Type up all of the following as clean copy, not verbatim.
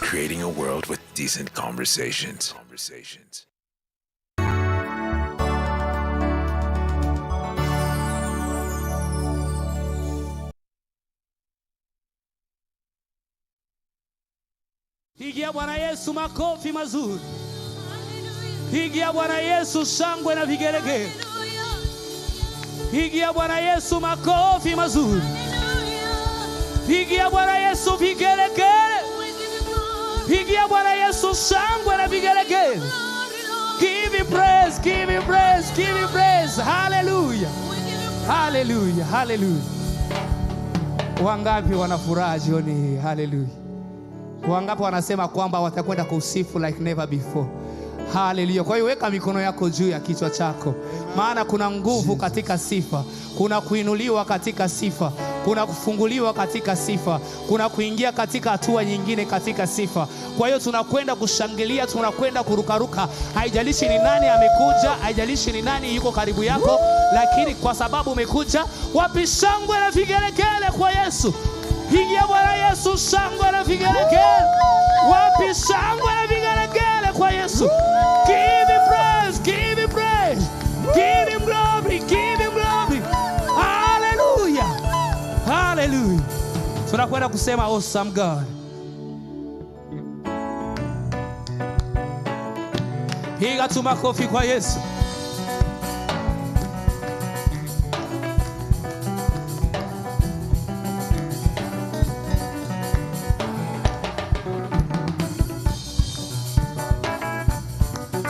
creating a world with decent conversations. Pigia Bwana Yesu makofi mazuri. Pigia Bwana Yesu shangwe na vigelegele. Pigia Bwana Yesu makofi mazuri. Pigia Bwana Yesu vigelegele. Pigia Bwana Yesu shangwe na vigelegele. Give him praise, give him praise, give him praise. Hallelujah. Hallelujah, hallelujah. Wangapi wanafuraha jioni hii? Hallelujah. Wangapi wanasema kwamba watakwenda kusifu like never before? Hallelujah. Kwa hiyo weka mikono yako juu ya kichwa chako. Maana kuna nguvu katika sifa. Kuna kuinuliwa katika sifa. Kuna kufunguliwa katika sifa. Kuna kuingia katika hatua nyingine katika sifa. Kwa hiyo tunakwenda kushangilia, tunakwenda kurukaruka. Haijalishi ni nani amekuja, haijalishi ni nani yuko karibu yako, lakini kwa sababu umekuja, wapi shangwe na vigelegele kwa Yesu? Pigia Bwana Yesu shangwe na vigelegele. Wapi shangwe na vigelegele kwa Yesu? Give him praise, give him praise. Give him glory, give him glory. Hallelujah. Hallelujah. Tunakwenda kusema awesome God. Piga tu makofi kwa Yesu.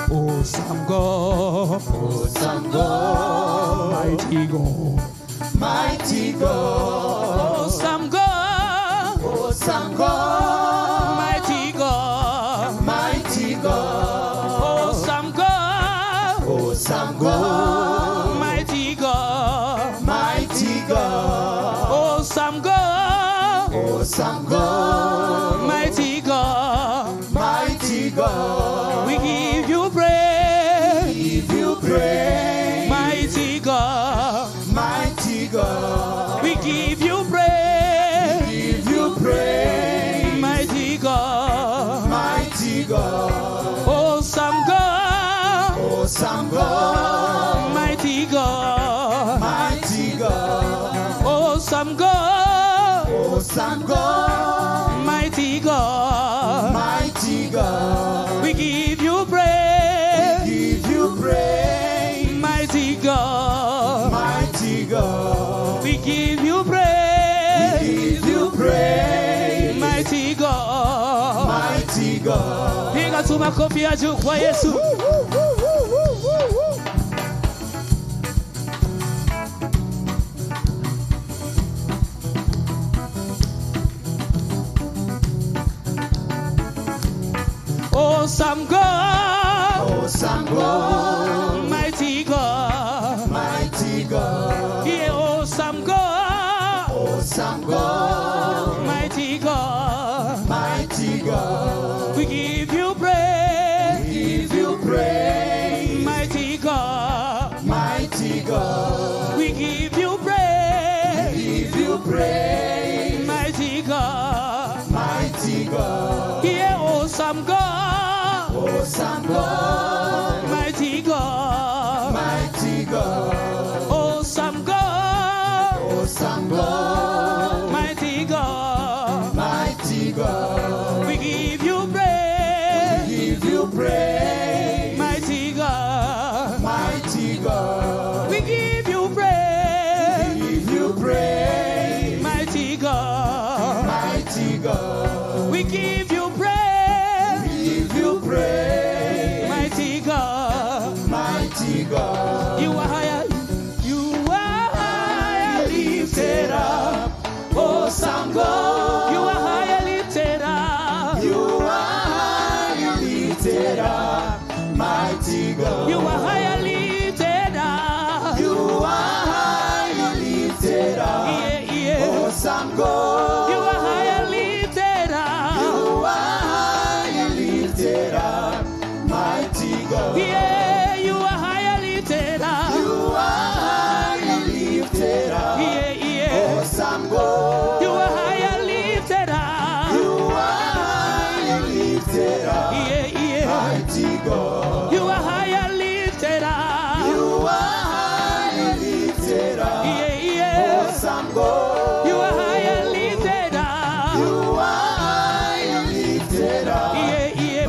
Awesome God, awesome God, mighty God, mighty God, awesome God, awesome God, mighty God, mighty God, awesome God, awesome God, mighty God, mighty God, awesome God, awesome God, mighty God, mighty God. we give you praise, Give you praise, mighty God, mighty God. we give you praise, Give you praise, mighty God, mighty God. awesome God, Awesome God, mighty God, mighty God. awesome God, Awesome God, mighty God, mighty God. we give you praise, Give you praise, mighty God, mighty God. we give you praise, Give you praise, mighty God, mighty God. piga tu makofi ya juu kwa Yesu. Awesome God, Awesome God, mighty God, mighty God. yeah, awesome God, Awesome God, mighty God, mighty God. we give you praise, Give you praise, mighty God, mighty God. we give you praise, Give you praise, mighty God, mighty God. yeah, awesome God, Awesome God, mighty God, mighty God. awesome God, Awesome God, mighty God, mighty God. we give you praise, Give you praise, mighty God, mighty God. we give you praise, Give you praise, mighty God, mighty God. we give you praise, Give you praise, mighty God, mighty God. you are higher, lifted up, Awesome God, you are higher lifted up, you are lifted up, mighty God. you are higher lifted up, You are lifted up, yeah, yeah, awesome God. you are higher lifted up, You lifted up, mighty God. You are higher lifted up. You are high lifted up, awesome God. You are higher lifted up. You are high lifted up,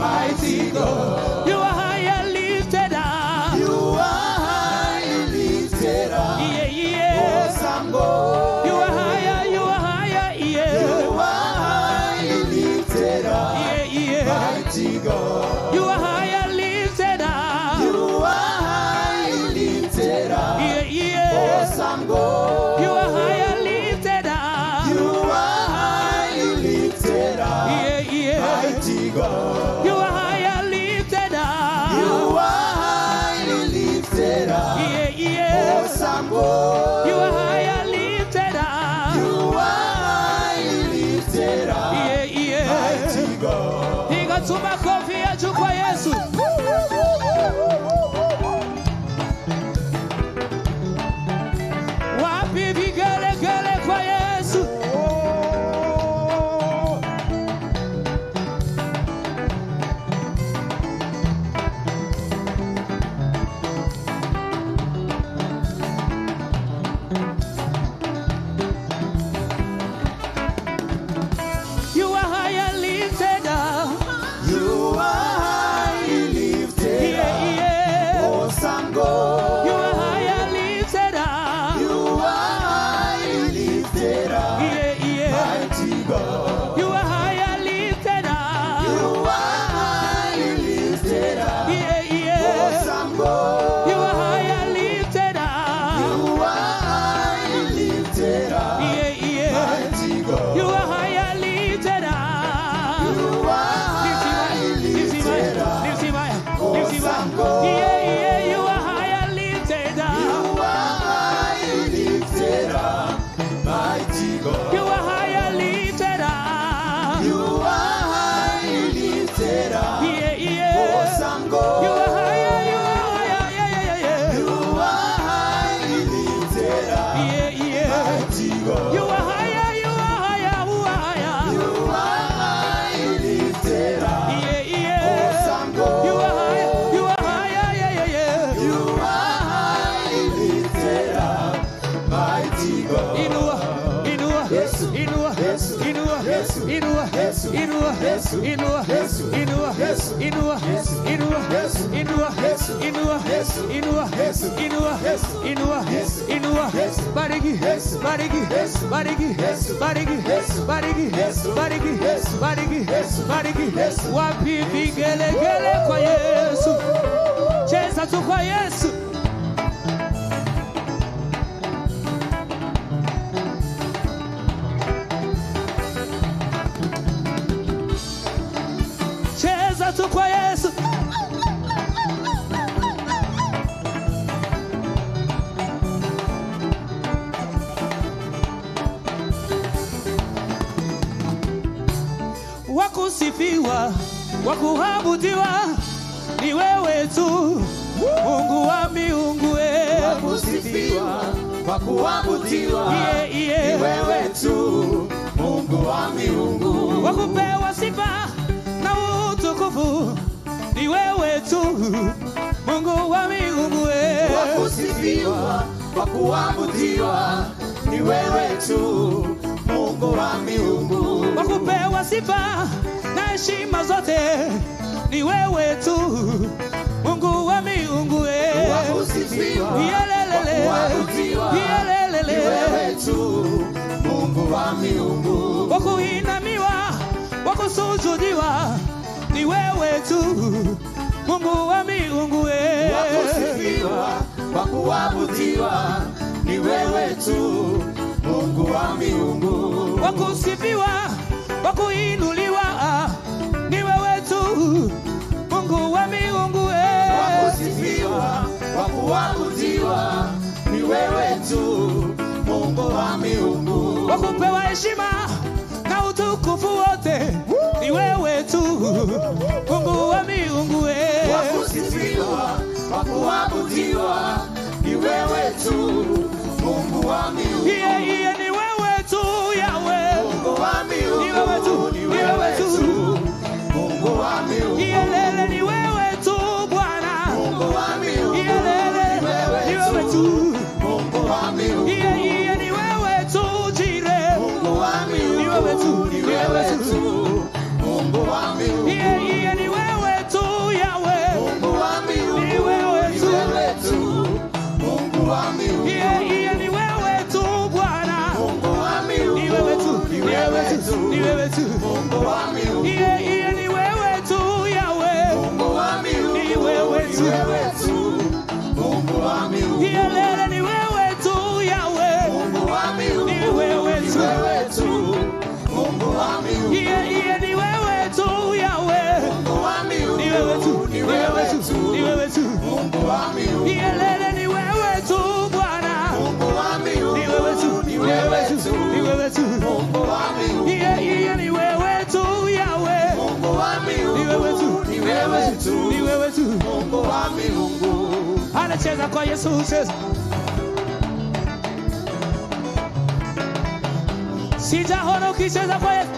mighty God. You are higher lifted up. You are high lifted up, awesome God. You are higher, you are higher, You are high lifted up, mighty God. You are higher lifted up. You are high lifted up, awesome God. You are higher lifted up. You are high lifted up, mighty God. You are higher lifted up. You are high lifted up, awesome God. You are higher lifted up. You are high lifted up, mighty God. Piga tu makofi ya juu kwa Yesu. Wapi vigelegele kwa Yesu. You are higher lifted up. You are high lifted up, awesome God. You are higher lifted up. You are high lifted up, mighty God. You are higher lifted up. You are high lifted up, awesome God. You are higher lifted up. You are high lifted up, mighty God. You are higher lifted up. You are high lifted up, awesome God. You are higher lifted up. You are high lifted up, mighty God. You are higher lifted up. You are high lifted up, awesome You God. are higher, you are higher, You are high lifted up, mighty God. You are higher, you are higher, who are higher. You are high lifted up, awesome God. You are higher, you are higher, You are high lifted up, mighty God. Inua, inua, Yesu, inua, Yesu, inua, Yesu, inua, Yesu, inua, Yesu, inua, Yesu, inua, Yesu, inua, Yesu, inua, Yesu, inua, Yesu, inua, Yesu, inua, Yesu, inua, Yesu, inua, Yesu, inua, Yesu, bariki, Yesu, bariki, Yesu, bariki, Yesu, bariki, Yesu, bariki, Yesu, bariki, Yesu, bariki, Yesu, bariki. Yesu. Wapi vigelegele kwa Yesu. Cheza tu kwa Yesu. Cheza tu kwa Yesu. Wakusifiwa, wakuabudiwa ni wewe tu, Mungu wa miungu. Wakusifiwa, wakuabudiwa, ni wewe tu, Mungu wa miungu. Wakupewa sifa na utukufu ni wewe tu, Mungu wa miungu. Wakusifiwa, wakuabudiwa, ni wewe tu, Mungu wa miungu. Wakupewa sifa na heshima zote ni wewe tu, Mungu wa miungu. Wakusifiwa, wakuabudiwa, ni wewe tu, Mungu wa miungu. Wakuinamiwa, wakusujudiwa ni wewe tu, Mungu wa miungu. Wakusifiwa, wakuabudiwa, ni wewe tu, Mungu wa miungu. Wakusifiwa, wakuinuliwa ni wewe tu, Mungu wa miungu. Wakusifiwa, wakuabudiwa, ni wewe tu, Mungu wa miungu. Wakupewa heshima na utukufu wote ni wewe tu, Mungu wa miungu. Wakusifiwa, wakuabudiwa, ni wewe tu, Mungu wa miungu. Ni wewe tu Yahweh, Mungu wa miungu. tu, ni wewe tu. Mungu wa miungu. Anacheza kwa Yesu, cheza. Sijaona ukicheza kwa Yesu.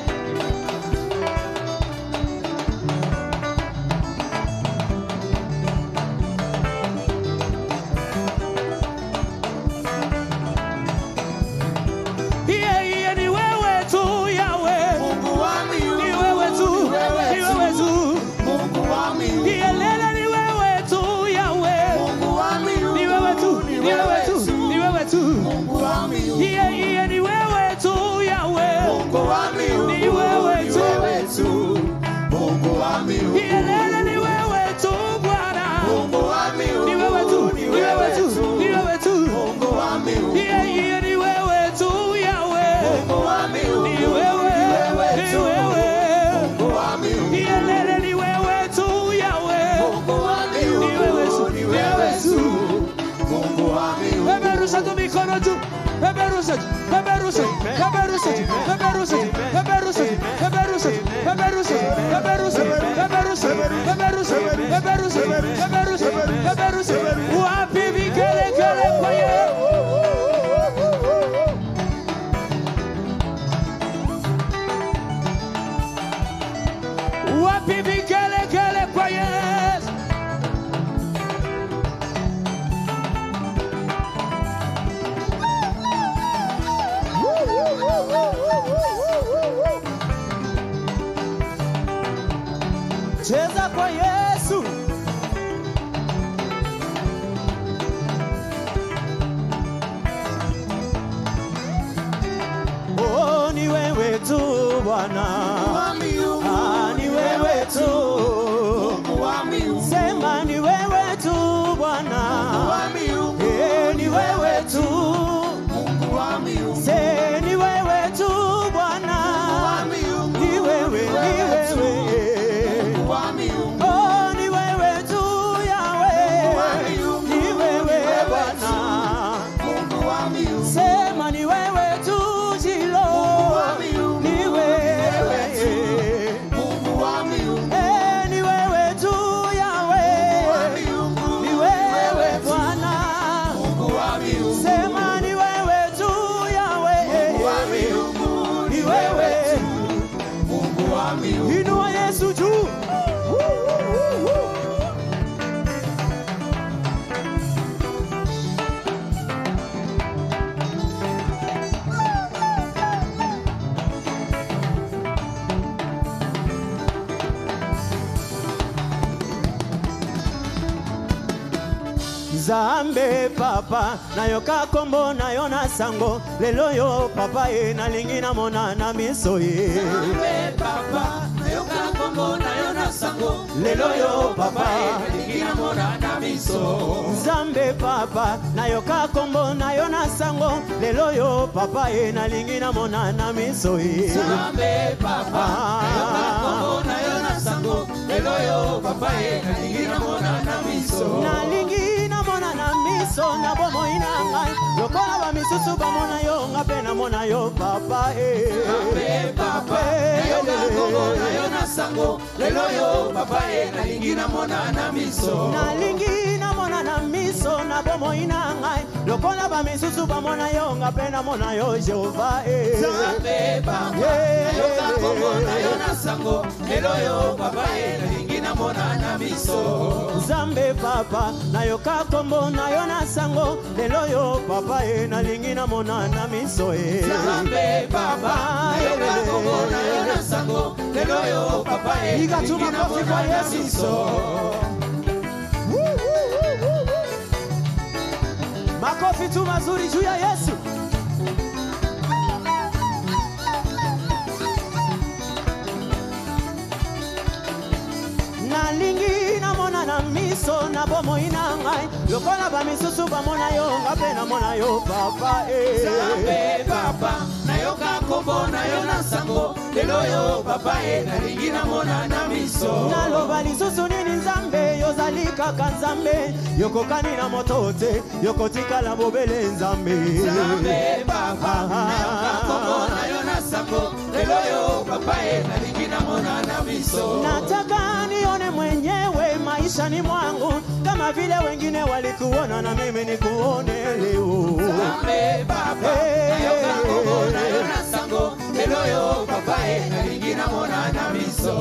Cheza kwa Yesu. Oh, ni wewe tu Bwana. Ni wewe tu. Sema ni wewe tu Bwana. Ni wewe tu. Se ni wewe tu Bwana. Ni wewe, ni wewe. Oh, ni wewe tu Yahweh. Ni wewe Bwana. Sema ni wewe tu Jilo. Ni wewe. Ni wewe tu Yahweh. Ni wewe Bwana. Sema ni wewe tu Yahweh. Ni wewe. Inua Yesu juu. Zambe papa nayo kakombo nayo na sango lelo yo papa e na lingi na mona na miso e. Zambe papa nayo kakombo nayo na sango lelo yo papa e na lingi na mona na miso. Zambe papa nayo kakombo nayo na sango lelo yo papa e na lingi na mona na miso e. Zambe papa nayo kakombo nayo na sango lelo yo papa e na lingi na mona na miso. Na lingi na mona na miso na bomo inangai lokola ba misusu ba mona yo ngape na mona yo papa e. Zambe papa nayo kakombo nayo na sango lelo yo papa e na lingi na mona na miso. Na lingi na mona na miso na bomo inangai lokola ba misusu ba mona yo ngape na mona yo Jehova e. Zambe papa nayo kakombo nayo na sango lelo yo papa e na lingi na mona na miso. Zambe papa nayo kakombo nayo na sango lelo yo papa e na lingi na mona na miso e. Zambe papa nayo kakombo nayo na sango lelo yo papa e na lingi na mona na miso. Makofi tu mazuri juu ya Yesu. Na lingi na mona na miso na bomo inangai lokola ba misusu ba mona yo ngape na mona yo papa e. Zambe papa nayo kakombo nayo na sango lelo yo papa e na lingi na mona na miso. Na loba lisusu nini Nzambe yozali kaka Nzambe yokokani na motote yokotika la bobele Nzambe. Zambe papa nayo kakombo nayo na sango lelo yo papa e na lingi na mona na miso. Nataka nione mwenyewe maishani mwangu, kama vile wengine walikuona na mimi nikuone leo. Zambe Baba, nayoka kombo nayona sango, leloyo papae na lingina mona na miso.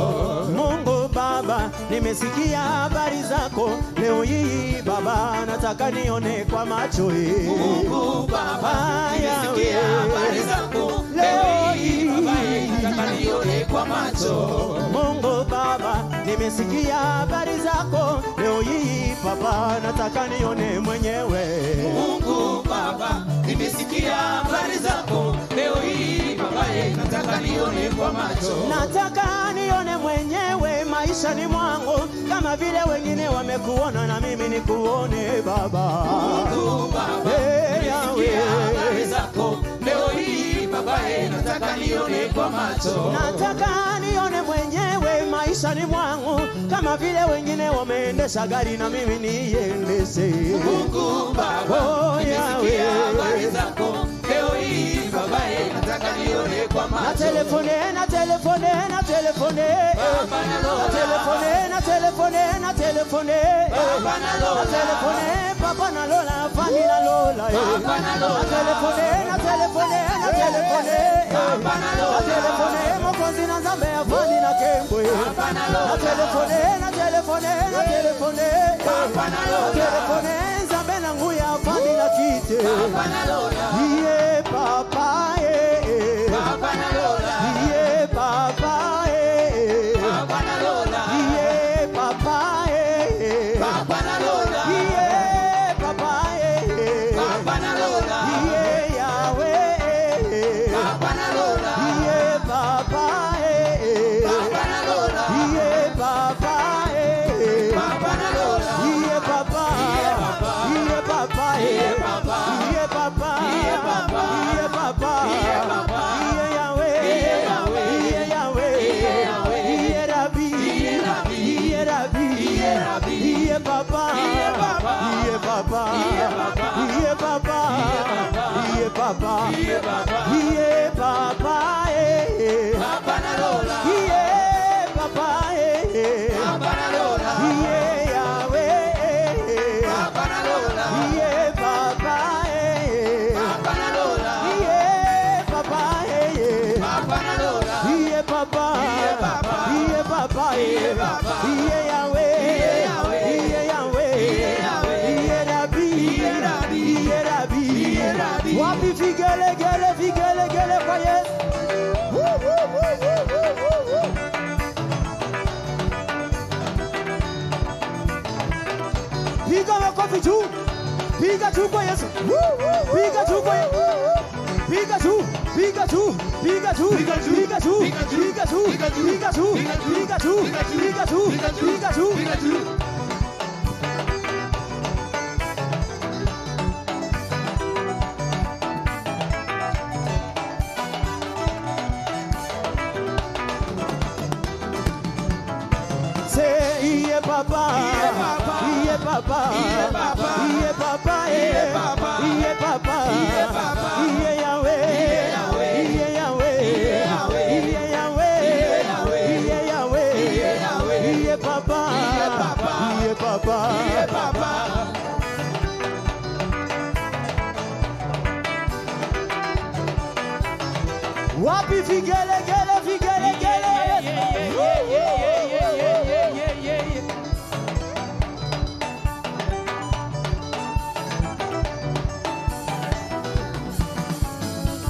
Mungu Baba, nimesikia habari zako, leo hii Baba nataka nione kwa macho hii. Mungu Baba, nimesikia habari zako, leo hii papae nataka nione kwa macho. Mungu Baba, nimesikia habari zako, leo hii Baba nataka nione mwenyewe. Mungu Baba, nimesikia habari zako, leo hii papae nataka nione kwa macho. Nataka nione mwenyewe maishani mwangu, kama vile wengine wamekuona na mimi nikuone Baba. Mungu Baba, nimesikia habari zako, leo hii papae nataka nione kwa macho. Nataka nione mwenyewe maishani mwangu, kama vile wengine wameendesha gari na mimi niendeshe. Mungu Baba, nimesikia habari zako, leo hii papae nataka nione kwa macho. Na telefone Baba na Lola, na telefone Baba na Lola, Papa na Lola, Fani na Lola, Baba na Lola, na telefone Baba na Lola, Mokozi na Zambe ya Fani na Kembwe, Baba na Lola, na telefone Baba na Lola, Zambe na Nguya Fani na Kite, Baba na Lola, iye Papa Baba na Lola, iye Papa Baba na Lola, iye Papa Baba na Lola, iye Papa Baba na Lola, iye Yahweh Baba na Lola, iye Papa Baba na Lola, iye Papa Baba na Lola, iye Papa iye Papa Iye Papa, iye Papa Iye Papa, iye Papa Iye Papa, iye Yahweh Iye Yahweh, iye Yahweh Iye Yahweh, iye Rabbi Iye Rabbi, iye Rabbi Iye Rabbi, iye Papa Iye Papa, iye Papa Iye Papa, iye Papa iye Papa Iye Papa, iye Papa Baba na Lola, iye Papa Baba na Lola, iye Yahweh Baba na Lola, iye Papa Baba na Lola, iye Papa Baba na Lola, iye Papa Iye Papa, iye Papa Iye Papa, iye Yahweh Iye Yahweh, iye Yahweh Iye Yahweh, iye Rabbi Iye Rabbi, iye Rabbi Iye Rabbi. wapi vigelegele kwa Yesu. Piga makofi juu, piga juu kwa Yesu, piga juu kwa Yesu, piga juu, piga juu, piga juu, piga juu, piga juu, piga juu, piga juu, piga juu, piga juu. Say, iye Papa, Iye Papa, iye Papa, Iye Papa, iye Papa, Iye Papa, iye Papa, Iye Papa, iye Yahweh, Iye Yahweh, iye Yahweh, Iye Yahweh, iye Yahweh, Iye Yahweh, iye Yahweh, Iye Yahweh, iye Papa, Iye Papa, iye Papa, Iye Papa. wapi vigelegele.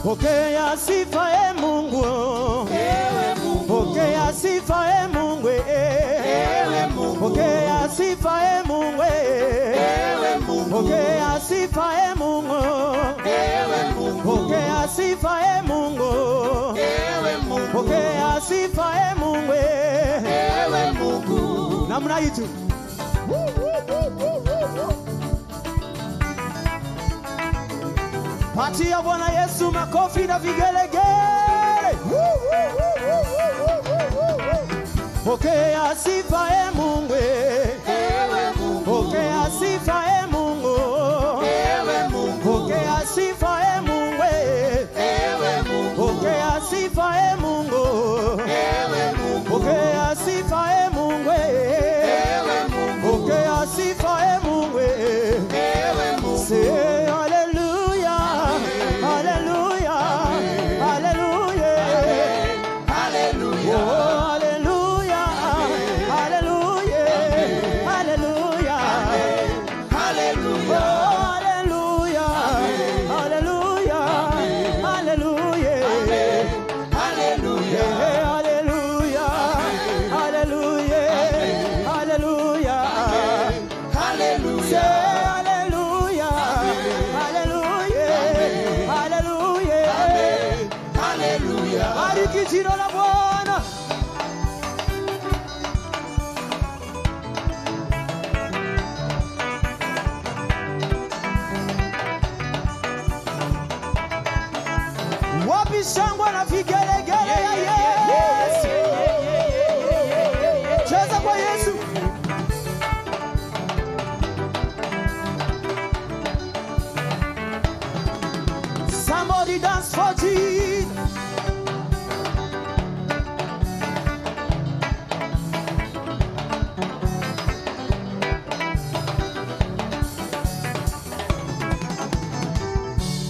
Pokea sifa Mungu, Ewe Mungu, pokea sifa Mungu, Ewe Mungu, pokea sifa Mungu, Ewe Mungu, pokea sifa Mungu, Ewe Mungu, pokea sifa Mungu, Ewe Mungu, pokea sifa Mungu, Ewe Mungu. namna hii tu. Patia Bwana Yesu makofi na vigelegele. Pokea sifa Mungu, Ewe Mungu, pokea sifa Mungu, Ewe Mungu, pokea sifa Mungu, Ewe Mungu, pokea sifa Mungu, Ewe Mungu, pokea sifa Mungu, Ewe Mungu, hallelujah, hallelujah, hallelujah, Hallelujah. hallelujah, hallelujah, hallelujah, hallelujah, Hallelujah. hallelujah, hallelujah, hallelujah, Hallelujah. say hallelujah, hallelujah, hallelujah, Hallelujah. bariki jina la Bwana. Wapi shangwe na vigelegele ya Yesu? Cheza kwa Yesu. Somebody dance for Jesus.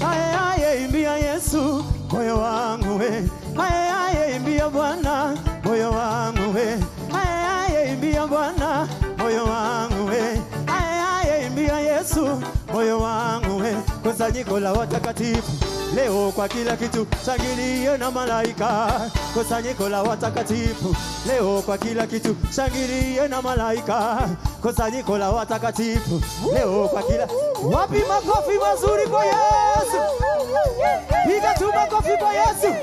Aye, imbia Yesu moyo wangu we. Aye, imbia Bwana moyo wangu we. Aye, imbia Bwana moyo wangu we. Aye, imbia Yesu moyo wangu we. Kusanyiko la watakatifu leo kwa kila kitu, shangilie na malaika. Kusanyiko la watakatifu leo kwa kila kitu, shangilie na malaika. Kusanyiko la watakatifu leo kwa kila. Wapi makofi mazuri kwa Yesu? Piga tu makofi kwa Yesu.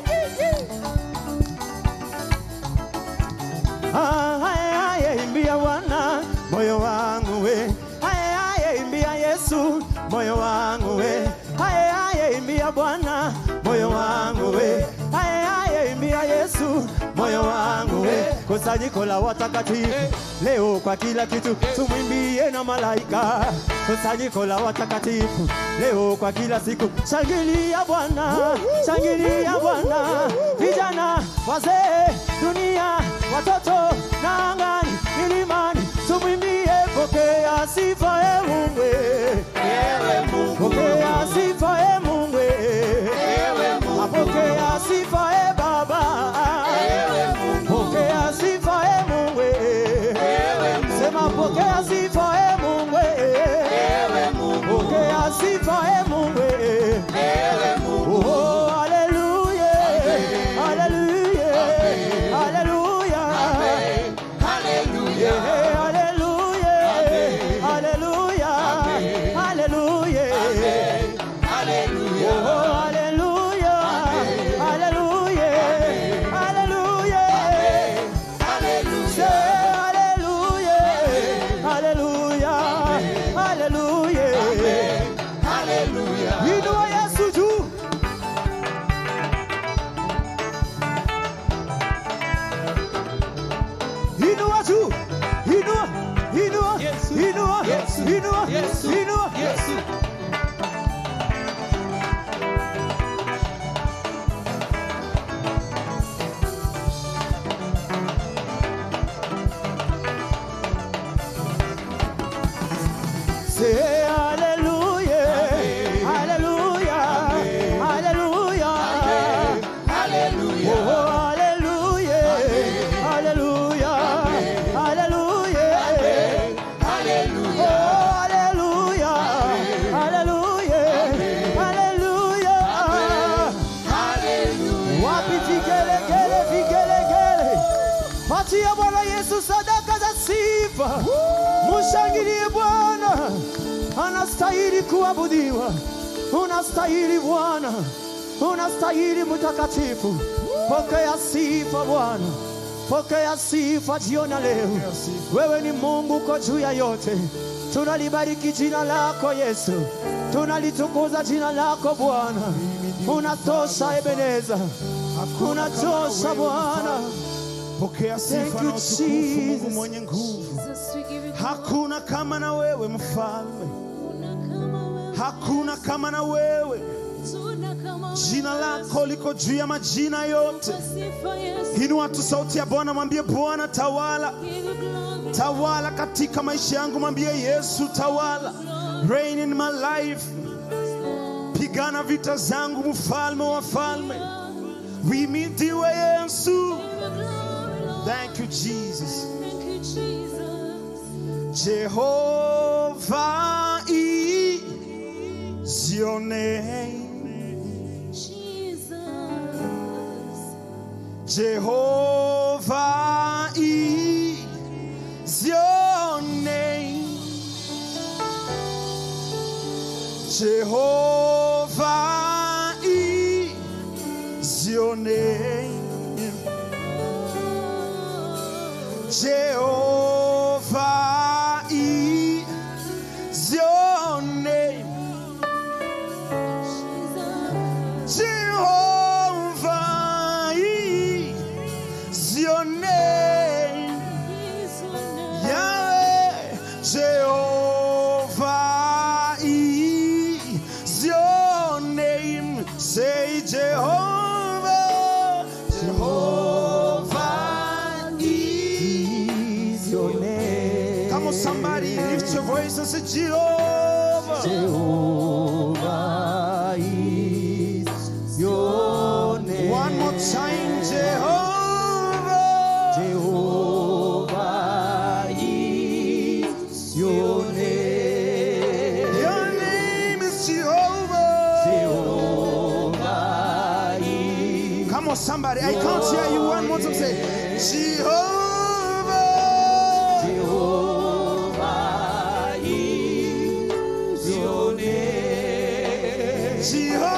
Aye, imbia Bwana moyo wangu we. Aye, imbia Yesu moyo wangu we. Aye, imbia Bwana moyo wangu we. Aye, imbia Yesu moyo wangu we. Kusanyiko la watakatifu leo kwa kila kitu, tumwimbie na malaika. Kusanyiko la watakatifu leo kwa kila siku, shangilia Bwana, shangilia Bwana. Vijana, wazee, dunia, watoto na angani, milimani, tumwimbie. Pokea sifa e Mungu, Ewe Mungu. pokea sifa e Mungu, Ewe Mungu. apokea sifa e Baba, Ewe Mungu. pokea sifa e Mungu, Ewe Mungu. sema pokea sifa e Mungu, Ewe Mungu. pokea sifa e Mungu. Ewe Mungu. Oh, hallelujah, hallelujah, hallelujah, Hallelujah. hallelujah, hallelujah, hallelujah, Hallelujah. oh, hallelujah, hallelujah, hallelujah, say hallelujah, hallelujah, hallelujah, Hallelujah. inua Yesu juu. Inua juu, inua, inua, inua, inua, inua. Say hallelujah, hallelujah, hallelujah, Hallelujah. oh hallelujah, hallelujah, hallelujah, Hallelujah. oh hallelujah, hallelujah, hallelujah. Hallelujah. Wapi vigelegele, vigelegele. Patia Bwana Yesu sadaka za sifa. Mushangilie Bwana, anastahili kuabudiwa. Unastahili Bwana, unastahili mtakatifu. Pokea sifa Bwana, pokea sifa jioni leo. Wewe ni Mungu kwa juu ya yote. Tunalibariki jina lako Yesu, tunalitukuza jina lako Bwana. Unatosha Ebeneza, unatosha Bwana. Pokea Thank sifa you, na utukufu, Mungu Jesus. mwenye nguvu. Jesus, we give you Hakuna kama na wewe mfalme, hakuna kama na wewe. Jina lako liko juu ya majina yote. Inua tu sauti ya Bwana, mwambie Bwana tawala, tawala katika maisha yangu. Mwambie Yesu tawala, reign in my life. Pigana vita zangu, mfalme wa falme. Uhimidiwe Yesu. Thank you, Jesus. Thank you, Jesus. Jehovah is your name. Jesus. Jehovah is your name. Jehovah is your name. Jehovah is your name. Jehovah is your name. Yahweh, Jehovah is your name. Say Jehovah, Jehovah is your name. Come on, somebody, lift your voice and say Jehovah. Jehovah is your name. One more time, Jehovah. Jehovah is your name. Your name is Jehovah. Jehovah is. Come on, somebody, I can't hear you. One more time, say Jehovah. Jehovah is your name. Jehovah.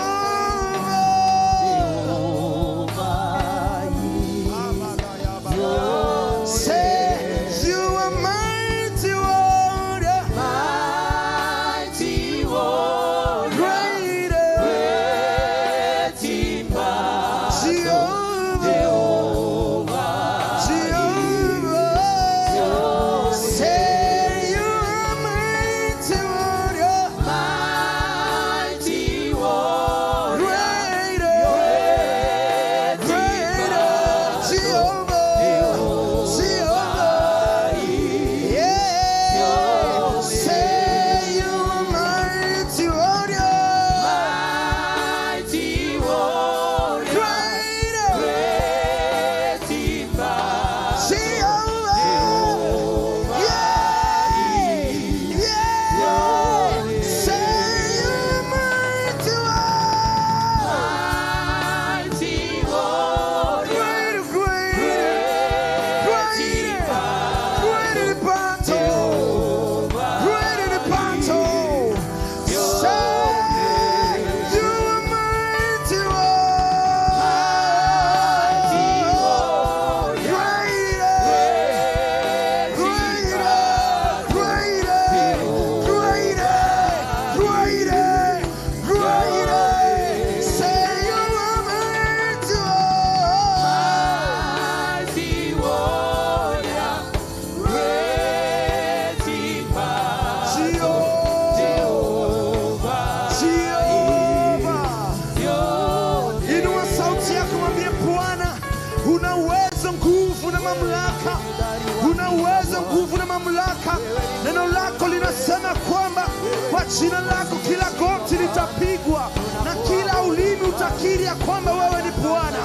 Neno lako linasema kwamba kwa jina lako kila goti litapigwa na kila ulimi utakiri ya kwamba wewe ni Bwana.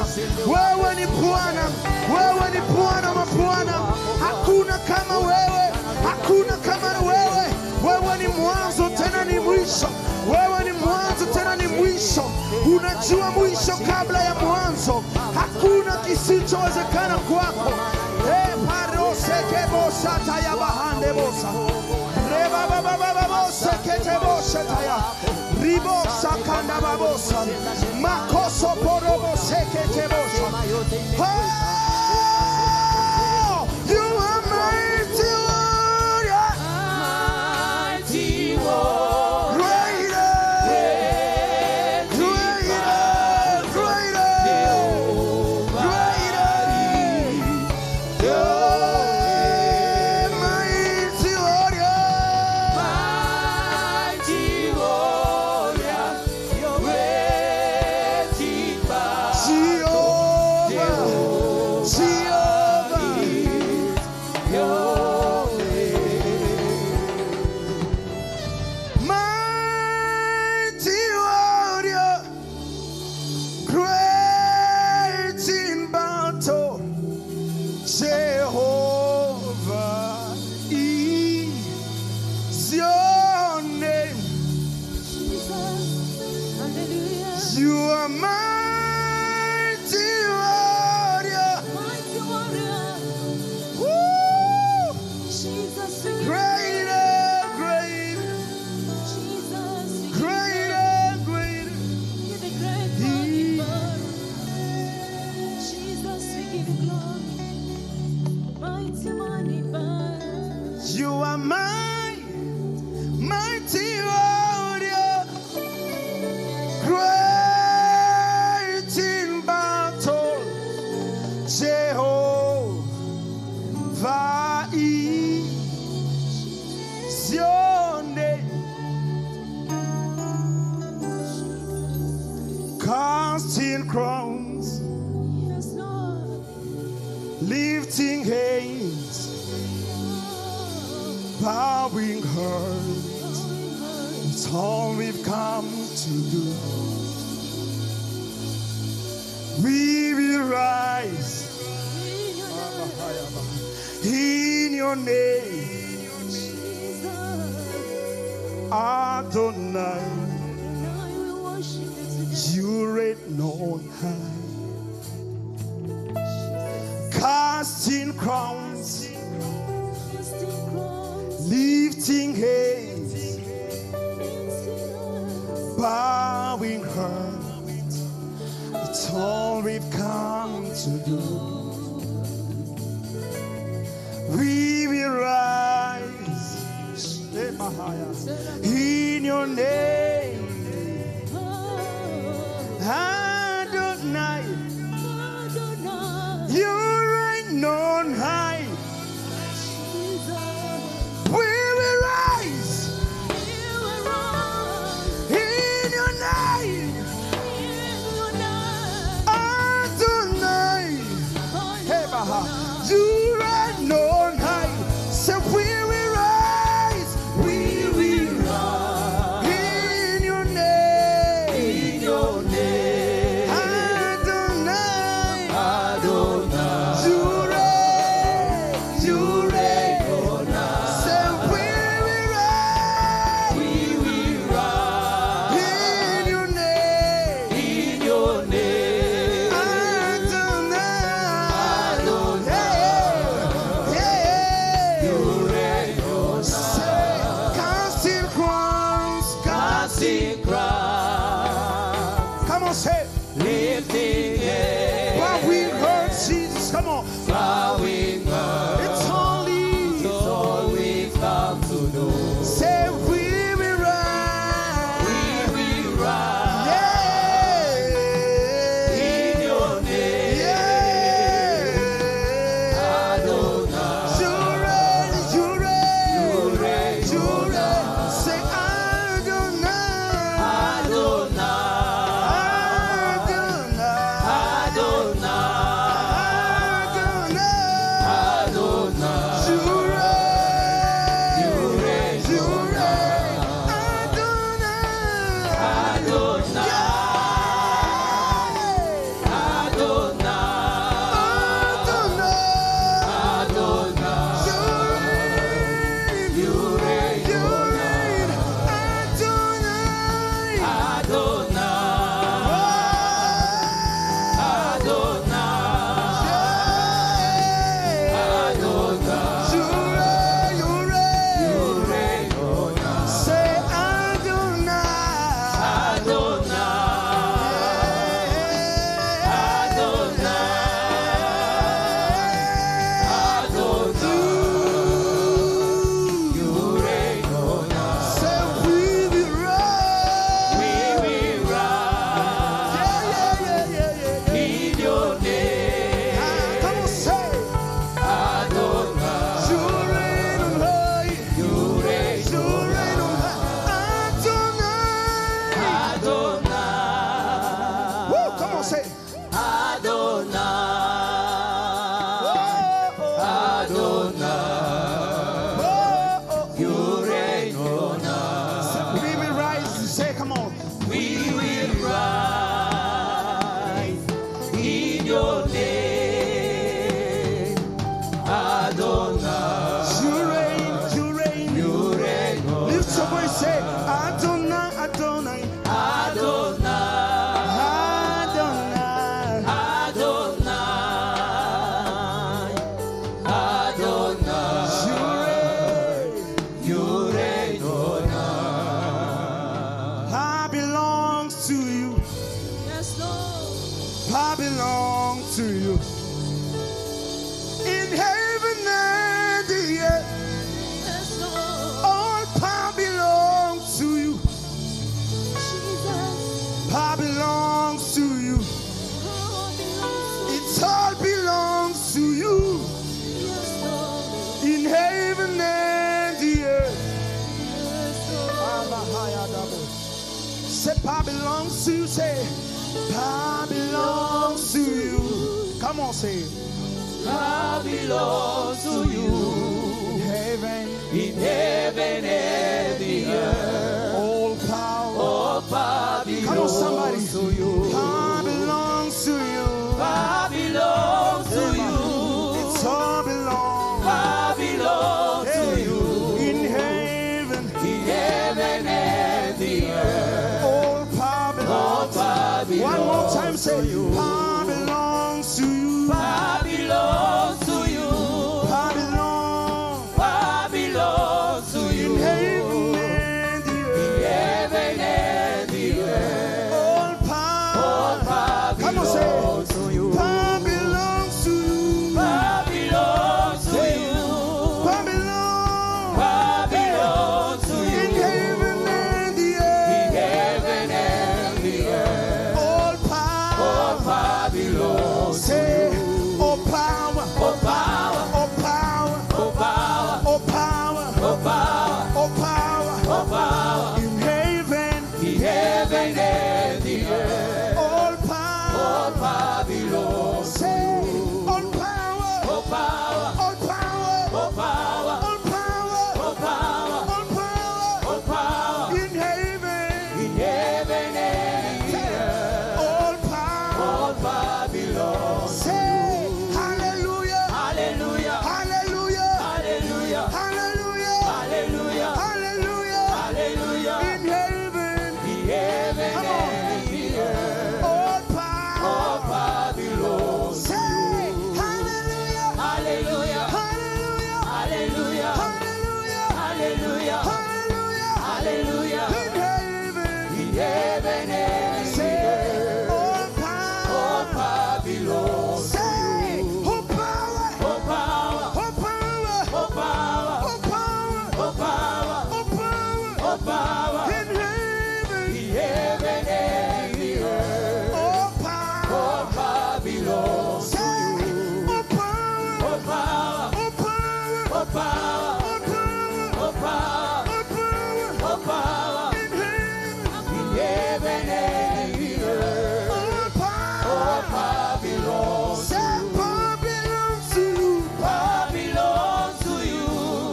Wewe ni Bwana. Wewe ni Bwana wa mabwana. Hakuna kama wewe. Hakuna kama wewe. Wewe ni mwanzo tena ni mwisho. Wewe ni mwanzo tena ni mwisho. Unajua mwisho kabla ya mwanzo. Hakuna kisichowezekana kwako. Sekebosa taya bahande bosa. Reba baba baba bosa ketebosa taya. Ribosa kanda babosa. Makoso porobo seketebosa. Oh, you are mighty warrior. Mighty warrior. Greater. Greater. Greater. Jehovah. You are my mighty warrior, great in battle, Jehovah is your name. Casting crowns, lifting hands, bowing hearts, it's all we've come to do. We will rise in your name, Adonai. You reign on high, casting crowns, lifting hands, bowing hearts, it's all we've come to do. We will rise in your name, Adonai. You reign on high. We will rise in your name, Adonai. Hey, Baha. You reign on high. So we will rise. We will rise in your name. In your name. Adonai. Adonai. You reign. You reign on high. So we will rise. We will rise in your name. In your name. Adonai. Adonai. say power belongs to you. Say power belongs to you. Come on, say it. Power belongs to you. In heaven and the earth. All power belongs come on, somebody. to you. Power belongs to you. Power belongs to you. It's all belongs. Power belongs to you. In heaven and the earth. all power belongs. One more time, say power belongs to you. Power belongs to you. Power belongs. Power belongs to you. In heaven and the earth. Heaven and the earth. All power. Come on, say belongs to you. power belongs to you. Power belongs to you. Power belongs. Power belongs to you. In heaven and the earth. Heaven and the earth. All power belongs to say you. all power. All power. All power. All power. All power. All power. All power. All power. In heaven. Heaven and the earth. All power belongs. say all power. All power. All power. All power. All power. All power. All power. All power. In heaven. Heaven and the earth. All power belongs. say hallelujah. Hallelujah. Hallelujah. Hallelujah. Hallelujah. Hallelujah. Hallelujah. Hallelujah. In heaven. Heaven Come on. and the earth. All power belongs. say hallelujah. Hallelujah. Hallelujah. Hallelujah. Hallelujah. Hallelujah. Hallelujah. Hallelujah. In heaven. Heaven and the Say earth. all power belongs. say all power. All power. All power. All power. All power. All power. All power. All power. In heaven. Heaven and the earth. All power belongs. say all power. All power. All power. All power. All power. All power. All power. All power. In heaven. Heaven and the earth. All All power belongs. say power belongs to you. Power belongs to you.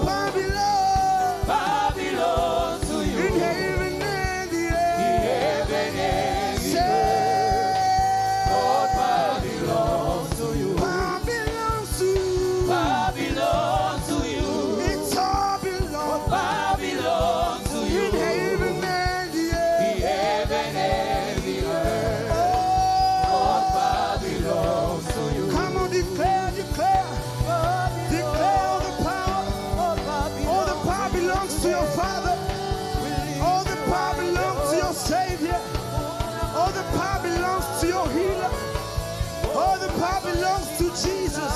Power belongs Power belongs to in you. heaven and the earth. Heaven and the Say All power belongs to you. power belongs to you. Power belongs to you. It's all belongs Power belongs to in you. heaven and the earth. Heaven and the earth. All power belongs to you. Come on, declare, declare. Declare all the power. All the power belongs to your Father. All the power belongs to your Savior. All the power belongs to your healer. All the power belongs to Jesus.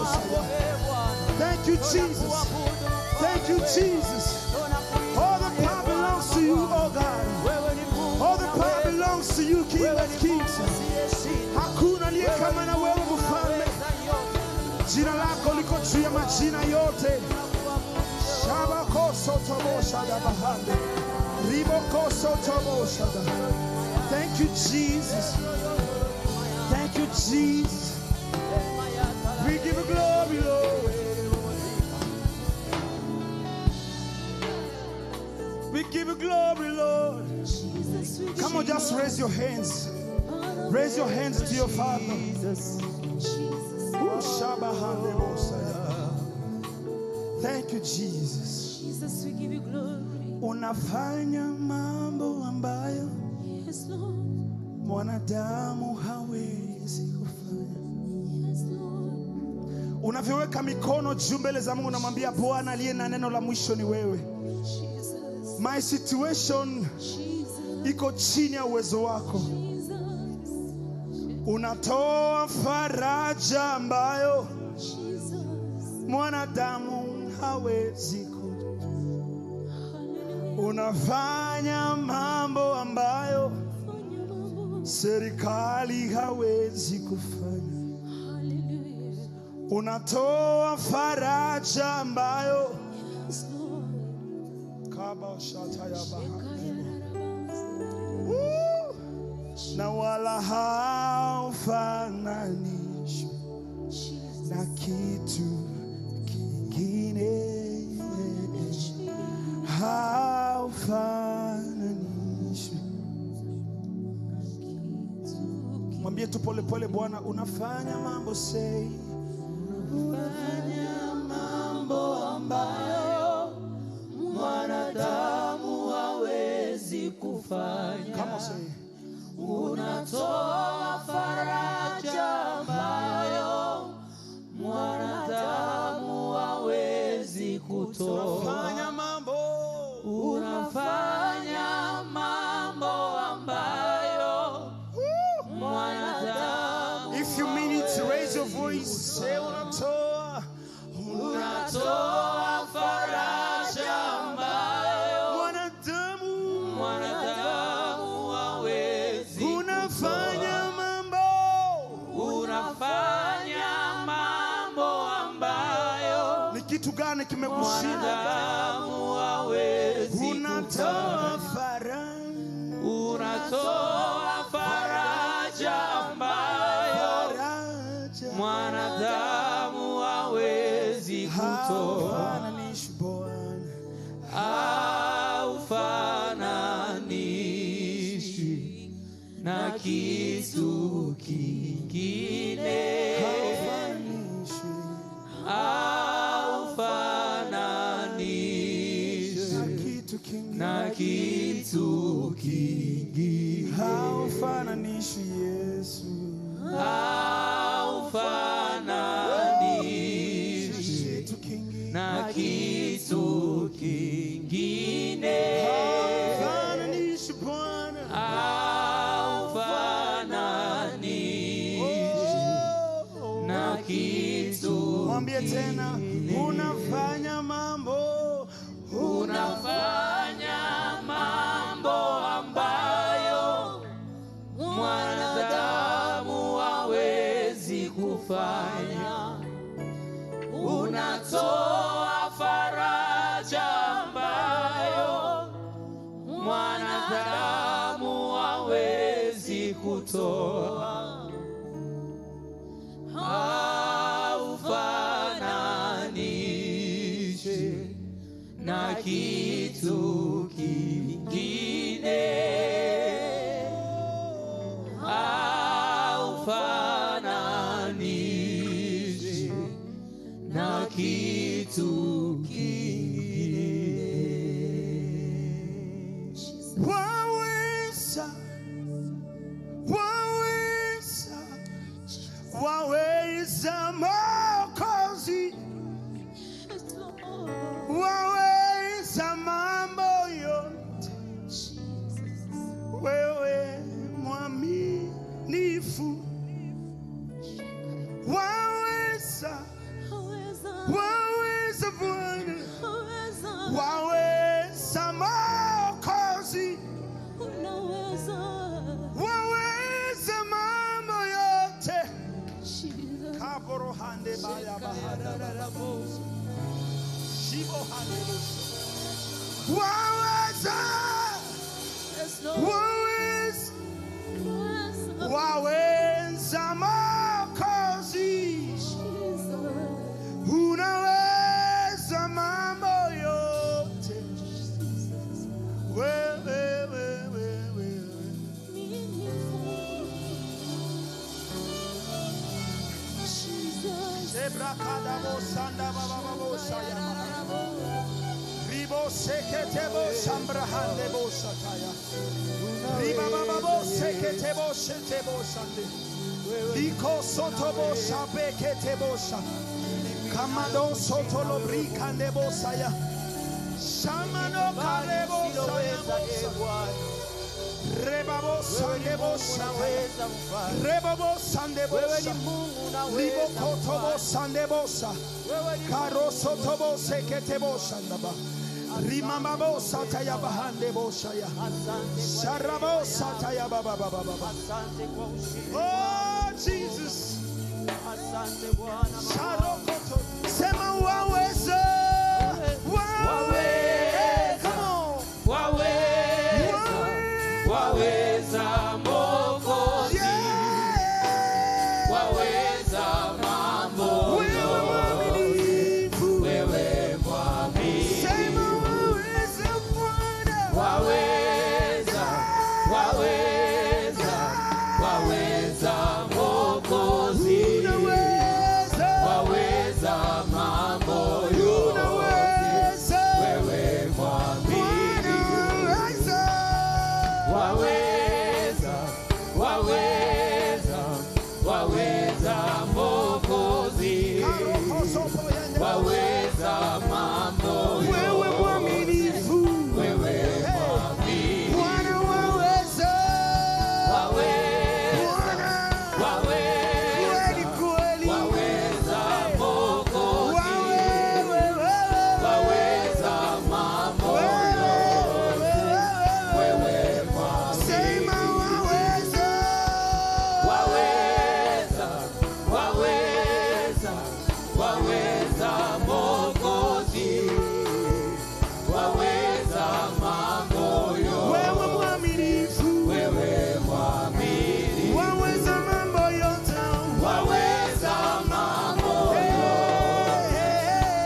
Thank you, Jesus. Thank you, Jesus. All the power belongs to you, oh God. All the power belongs to you, King of Kings. Hakuna aliye kama na wewe mfalme. Jina lako liko juu ya majina yote. Shabakoso tobosha da bahande. Ribokoso tobosha da. Thank you, Jesus. Thank you, Jesus. We give you glory, Lord. We give you glory, Lord. Come on, just raise your hands. Raise your hands to your Father. Thank you, Jesus. Jesus, we give you glory. Unafanya mambo ambayo Yes, Lord. mwanadamu hawezi kufanya. Yes, Lord. Unavyoweka mikono juu mbele za Mungu, unamwambia Bwana, aliye na neno la mwisho ni wewe. Jesus. My situation Jesus. iko chini ya uwezo wako. Jesus. Unatoa faraja ambayo Jesus. mwanadamu hawezi. Unafanya mambo ambayo serikali hawezi kufanya. unatoa faraja ambayo Yes, Lord. kaba shata ya bahari Shekayarabas. na wala haufananishwi Jesus. na kitu kingine, haufananishwi. Mwambie tu pole pole, Bwana unafanya mambo, say Fanya mambo ambayo mwanadamu hawezi kufanya. come on, say Unatoa faraja ambayo mwanadamu hawezi kutoa. fanya mambo. Unafanya mambo ambayo mwanadamu If you mean it, raise your voice, say unatoa unatoa faraja ambayo mwanadamu hawezi unafanya mambo. unafanya mambo ambayo Ni kitu gani kimekushinda? mwanadamu hawezi Unatoa kufanya. faraja, Unatoa faraja ambayo mwanadamu hawezi kutoa. haufananishwi Bwana, Haufananishwi na kitu kingine, haufananishwi haufananishwi na kitu kingine, na kitu kingine, haufananishwi Yesu, haufananishwi kitu kingine, na kitu kingine, haufananishwi Bwana. haufananishwi na kitu. Mwambie tena, unafanya mambo, Unafanya mambo ambayo mwanadamu hawezi kufanya. Unatoa faraja ambayo mwanadamu hawezi kutoa. Haufananishwi na kitu kingine, haufananishwi na kitu kingine. waweza, waweza, waweza Mwokozi, Yes, Lord. waweza mambo yote, Jesus. wewe mwaminifu, waweza, Haweza. waweza Bwana, Haweza. waweza Mwokozi, Unaweza. waweza mambo yote. Jesus. Kaboro hande baya bahada, shibo hande bosa. Waweza, Yes, Lord. waweza, Haweza. waweza Mwokozi, Jesus. unaweza mambo yote. Wewe, wewe, wewe. Jesus. Ebrakada bosanda baba bosa ya. Ribo sekete bosa mbrahande bosa taya. Riba baba bosa sekete bosa te bosa nde. Liko soto bosa bekete bosa. Kamado soto lo brikande bosa ya. Shamano kare bosa ya bosa. Reba bosa nde bosa taya. Reba bosa nde bosa. Libo koto bosa nde bosa. Karo soto bosa kete bosa ndaba. Rimamba bosa taya bahande bosa ya. Sharabosa taya baba baba baba. Oh Jesus. Asante Bwana. Sharokoto. Sema waweza. Waweza. Come on. Waweza Mwokozi, Yeah. waweza mambo Wewe mwaminifu. wewe mwaminifu. Sema waweza Bwana. Waweza Mwokozi, Unaweza. waweza mambo Unaweza. wewe mwaminifu. Unaweza. Waweza Mwokozi, waweza mambo Wewe mwaminifu. wewe mwaminifu. Bwana waweza. Bwana. Kweli kweli. Waweza Mwokozi, Wewe. waweza mambo wewe mwaminifu. Sema waweza. Waweza Mwokozi, waweza mambo Wewe mwaminifu. wewe mwaminifu. Waweza mambo yote. Waweza mambo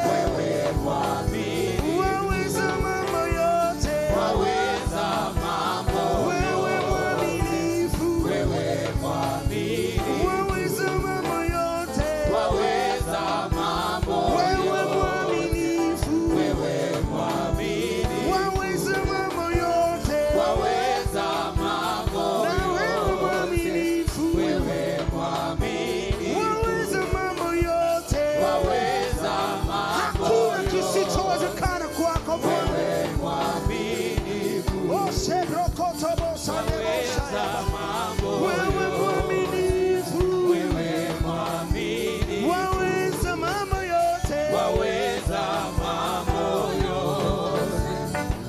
wewe mwaminifu. Waweza mambo yote. Waweza mambo Wewe mwaminifu. wewe mwaminifu. Waweza mambo yote. Waweza mambo Wewe mwaminifu. wewe mwaminifu. Waweza mambo yote. Waweza mambo Na wewe mwaminifu. wewe mwaminifu. Waweza mambo yote. Waweza mambo Hakuna kisichowezekana kwako Bwana. wewe mwaminifu. Oh, sherokotobosa Waweza mambo wewe mwaminifu. wewe mwaminifu. Waweza mambo yote. Waweza mambo yote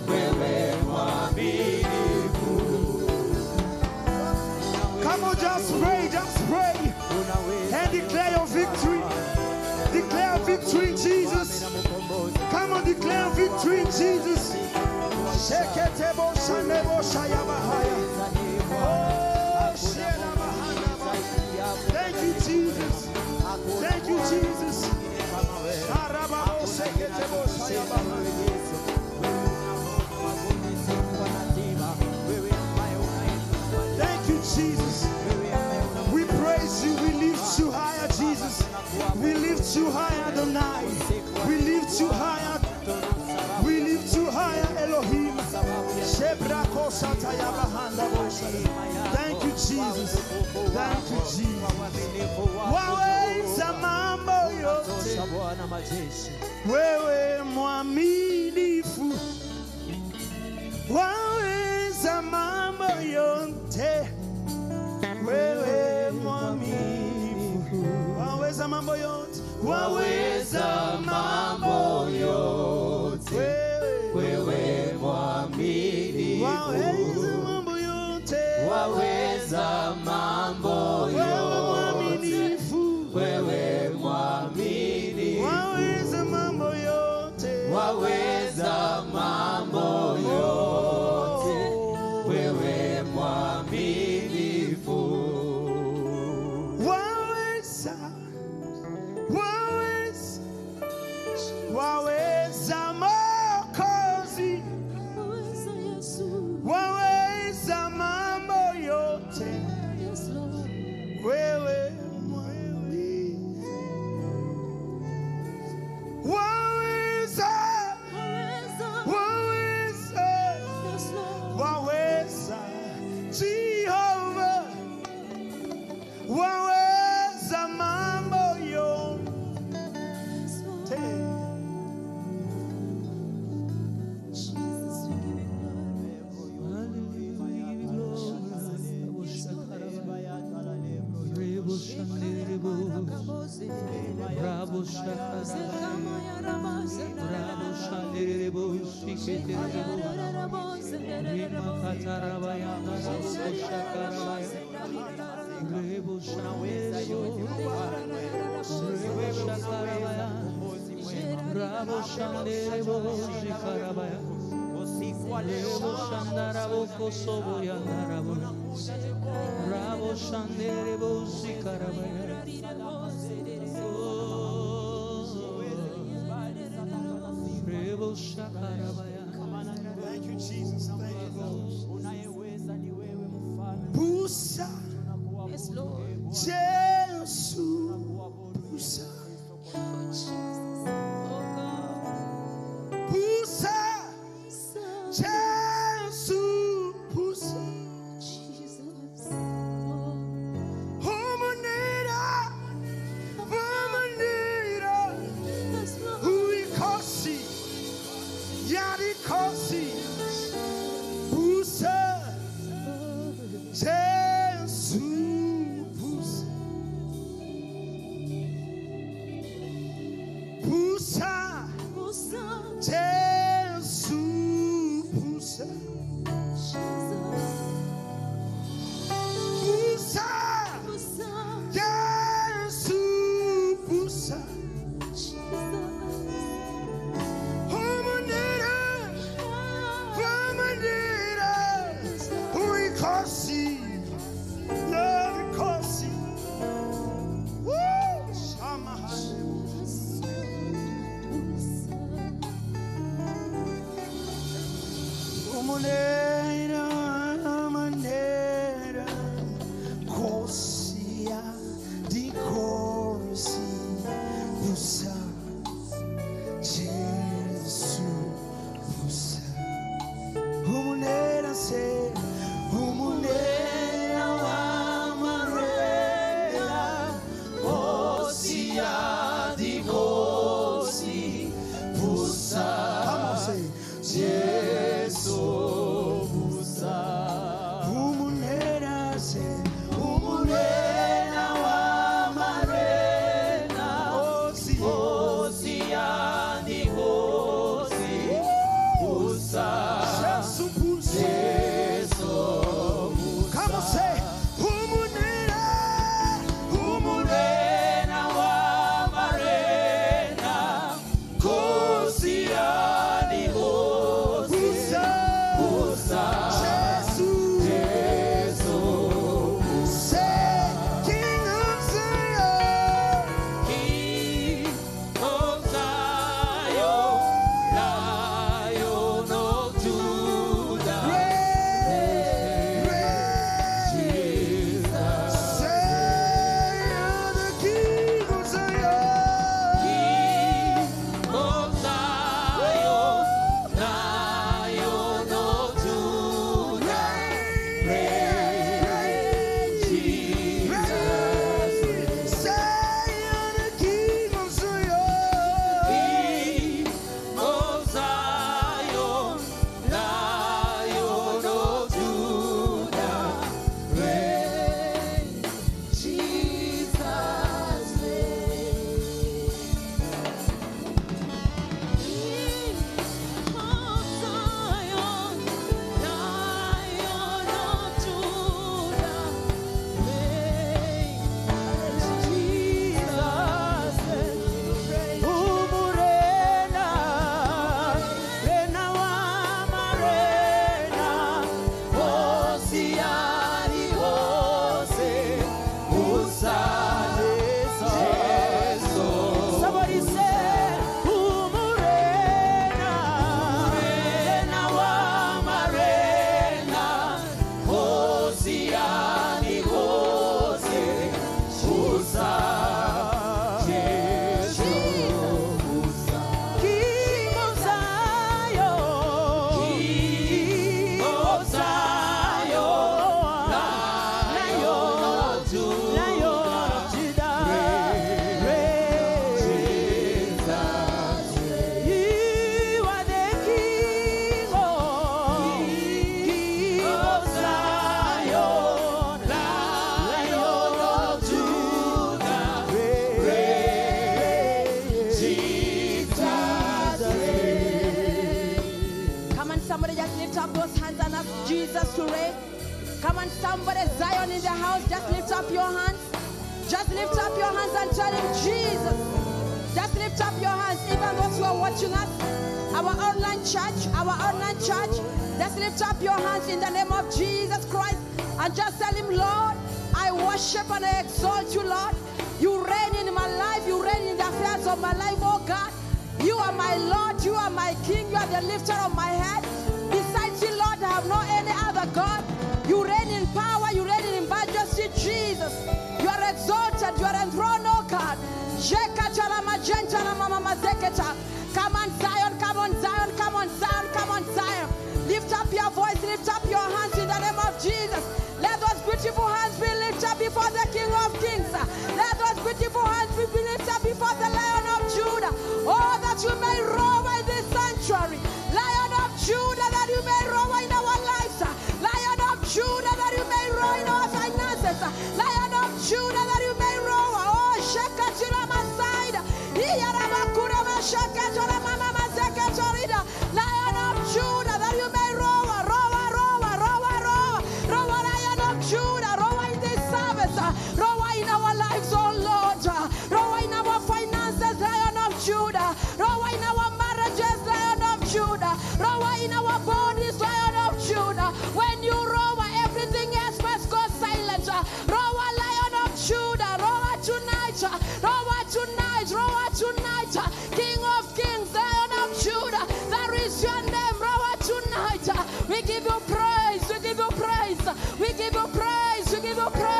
wewe mwaminifu. Come on, just pray and declare your victory. Declare victory in Jesus. Come on, declare victory in Jesus. Sheketebo shanebo shayabahaya. Oh, shenabahana. Thank you, Jesus. Thank you, Jesus. Sharababo sheketebo shayabahaya. Thank you, Jesus. We praise you. We lift you higher, Jesus. We lift you higher, Adonai. We lift you higher. We lift you higher, Elohim. Shebrako satayabahanda bosha. Thank you, Jesus. Thank you, Jesus. Waweza mambo yote. Wewe mwaminifu. Waweza mambo yote. Wewe mwaminifu. Waweza mambo yote. Waweza mambo yote wewe mwaminifu. Waweza mambo yote. Waweza mambo Wewe yote mwaminifu. wewe mwaminifu. Waweza mambo yote. Waweza mambo yote wewe mwaminifu. Waweza. Waweza. Waweza Mwokozi. Waweza Yesu. Waweza mambo yote. Yes, Lord. Wewe mwaminifu. Waweza. Waweza. Waweza. Yes, Lord. Waweza. Jehova. Waweza mambo yote. Yes, Lord. Jesus, we give you glory. Bravo, Thank you, Jesus. Thank you, Lord. Pusa Yes, Lord. Jesu. Pusa. Oh, Jesus. Oh, God. Pusa So, Jesu. Pusa. Jesus. Oh, Humanita. Humanita. yes, Lord. Huikosi. Yarikosi. Pusa Jesu. Come on, somebody, Zion in the house, just lift up your hands. Just lift up your hands and tell him, Jesus. Just lift up your hands, even those who are watching us, our online church, just lift up your hands in the name of Jesus Christ and just tell him, Lord, I worship and I exalt you, Lord. You reign in my life, you reign in the affairs of my life, oh God. You are my Lord, you are my King, you are the lifter of my head. Besides you, Lord, I have no any other God. You reign in power, you reign in majesty, Jesus. You are exalted, you are enthroned, oh God. Come on, Zion, come on, Zion, come on, Zion, come on, Zion. Lift up your voice, lift up your hands in the name of Jesus. Let those beautiful hands be lifted up before the King of Kings. Let those beautiful hands be lifted up before the Lion of Judah. Oh, that you may roar in this sanctuary. Lion of Judah, that you may roar in our lives. Lion of Judah, that you may roar in our finances. Lion of Judah, that you may roar. Oh, Shekatira Masaida. Lion of Judah, that you may roar, Lion of Judah, roar in this service, roar in our lives, oh Lord, roar in our finances, Lion of Judah, roar in our marriages, Lion of Judah, roar in our bodies, Lion of Judah. When you roar, everything else must go silent. Roar, Lion of Judah, roar tonight, roar tonight, roar tonight, King of Kings, Lion of Judah, there is your name, roar tonight. We give you praise, we give you praise, we give you praise, we give you praise.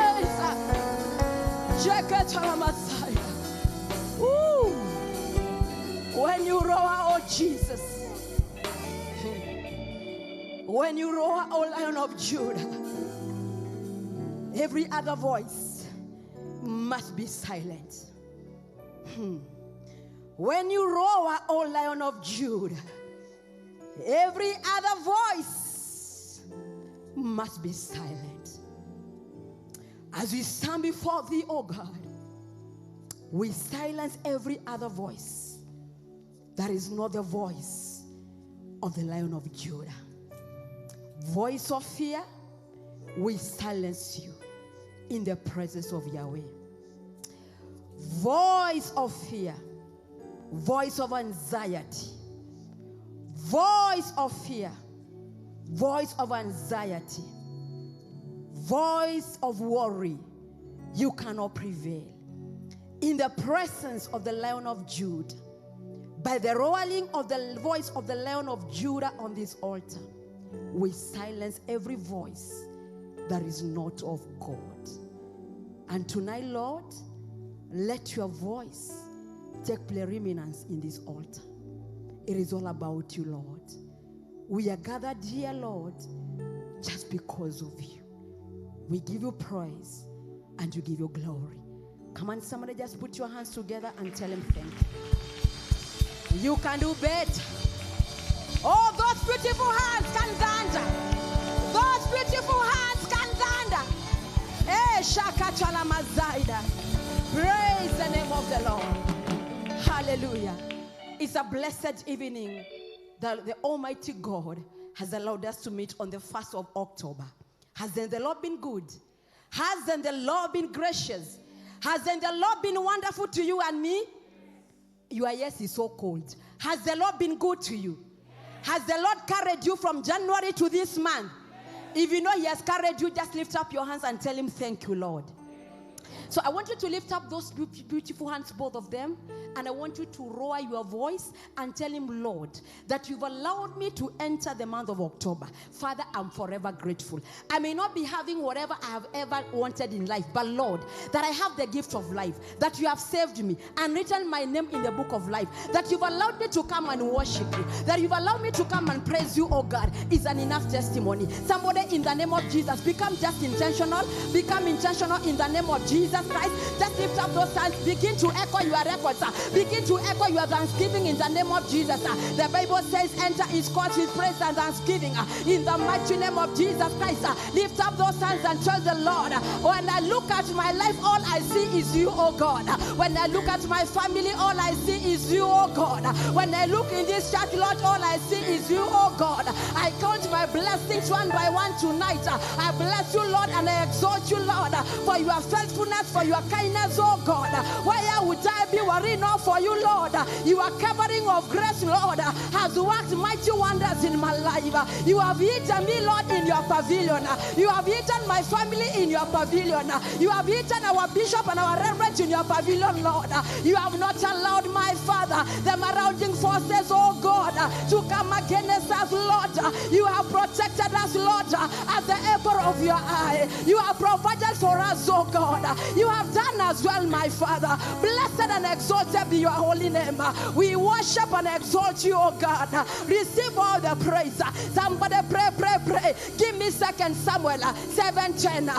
Woo. When you roar, oh Jesus, when you roar, oh Lion of Judah, every other voice must be silent. When you roar, oh Lion of Judah, every other voice must be silent. As we stand before thee, oh God, we silence every other voice that is not the voice of the Lion of Judah. Voice of fear, we silence you in the presence of Yahweh. Voice of fear, voice of anxiety, voice of fear, voice of anxiety, voice of worry, you cannot prevail. In the presence of the Lion of Judah, by the roaring of the voice of the Lion of Judah on this altar, we silence every voice that is not of God. And tonight, Lord, let your voice take preeminence in this altar. It is all about you, Lord. We are gathered here, Lord, just because of you. We give you praise and you give you glory. Come on, somebody, just put your hands together and tell him thank you. You can do better. Oh, those beautiful hands can thunder. Those beautiful hands can thunder. Eh, Shakachala Mazaida. Praise the name of the Lord. Hallelujah. It's a blessed evening that the Almighty God has allowed us to meet on the 1st of October. Hasn't the Lord been good? Hasn't the Lord been gracious? Hasn't the Lord been wonderful to you and me? Your yes is so cold. Has the Lord been good to you? Has the Lord carried you from January to this month? If you know he has carried you, just lift up your hands and tell him, thank you, Lord. So I want you to lift up those beautiful hands, both of them, and I want you to roar your voice and tell him, Lord, that you've allowed me to enter the month of October. Father, I'm forever grateful. I may not be having whatever I have ever wanted in life, but Lord, that I have the gift of life, that you have saved me and written my name in the book of life, that you've allowed me to come and worship you, that you've allowed me to come and praise you, oh God, is an enough testimony. Somebody, in the name of Jesus, become just intentional. Become intentional in the name of Jesus. Jesus Christ, just lift up those hands. Begin to echo your records. Begin to echo your thanksgiving in the name of Jesus. The Bible says, enter his courts with praise and thanksgiving. In the mighty name of Jesus Christ, lift up those hands and tell the Lord, when I look at my life, all I see is you, oh God. When I look at my family, all I see is you, oh God. When I look in this church, Lord, all I see is you, oh God. I count my blessings one by one tonight. I bless you, Lord, and I exalt you, Lord, for your faithfulness, for your kindness, oh God. Where would I be were it not for you, Lord? Your covering of grace, Lord, has worked mighty wonders in my life. You have hidden me, Lord, in your pavilion. You have hidden my family in your pavilion. You have hidden our bishop and our reverend in your pavilion, Lord. You have not allowed, my Father, the marauding forces, oh God, to come against us, Lord. You have protected us, Lord, as the apple of your eye. You have provided for us, oh God. You have done as well, my Father. Blessed and exalted be your holy name. We worship and exalt you, oh God. Receive all the praise. Somebody pray, pray, pray. Give me 2 Samuel 7:10.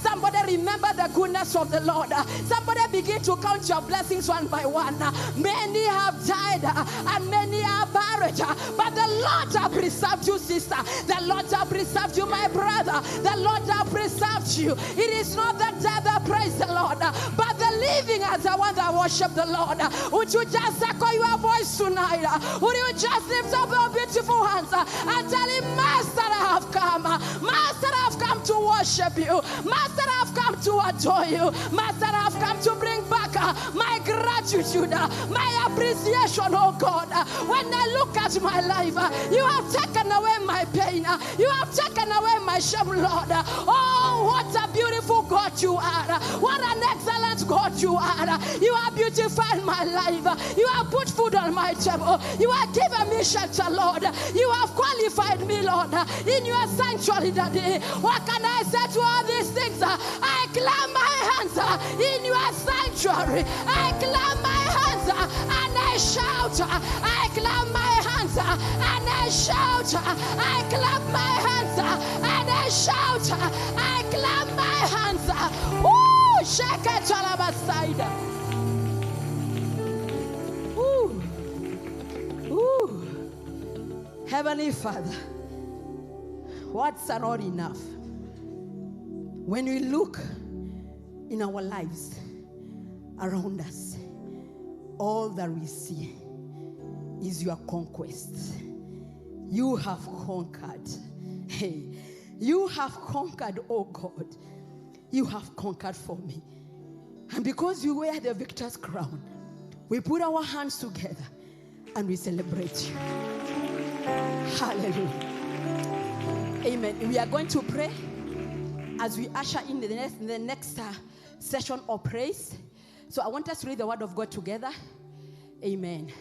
Somebody remember the goodness of the Lord. Somebody begin to count your blessings one by one. Many have died and many are buried, but the Lord has preserved you, sister. The Lord has preserved you, my brother. The Lord has preserved you. It is not the dead that praise the Lord, but the living as the one that worship the Lord. Would you just echo your voice tonight? Would you just lift up your beautiful hands and tell him, Master, I have come. Master, I have come to worship you. Master, I have come to adore you. Master, I have come to bring back my gratitude, my appreciation, oh God. When I look at my life, you have taken away my pain. You have taken away my shame, Lord. Oh, what a beautiful God you are. What an excellent God you are. You have beautified my life. You have put food on my table. You have given me shelter, Lord. You have qualified me, Lord, in your sanctuary today. What can I say to all these things? I clap my hands in your sanctuary. I clap my hands and I shout. I clap my hands and I shout. I clap my hands and I shout. I clap my hands. Woo! Shake it to the side. Woo! Woo! Heavenly Father, words are not enough. When we look in our lives around us, all that we see is your conquest. You have conquered. Hey, you have conquered, oh God. You have conquered for me. And because you wear the victor's crown, we put our hands together and we celebrate you. Hallelujah. Amen. We are going to pray as we usher in the next session of praise. So I want us to read the word of God together. Amen.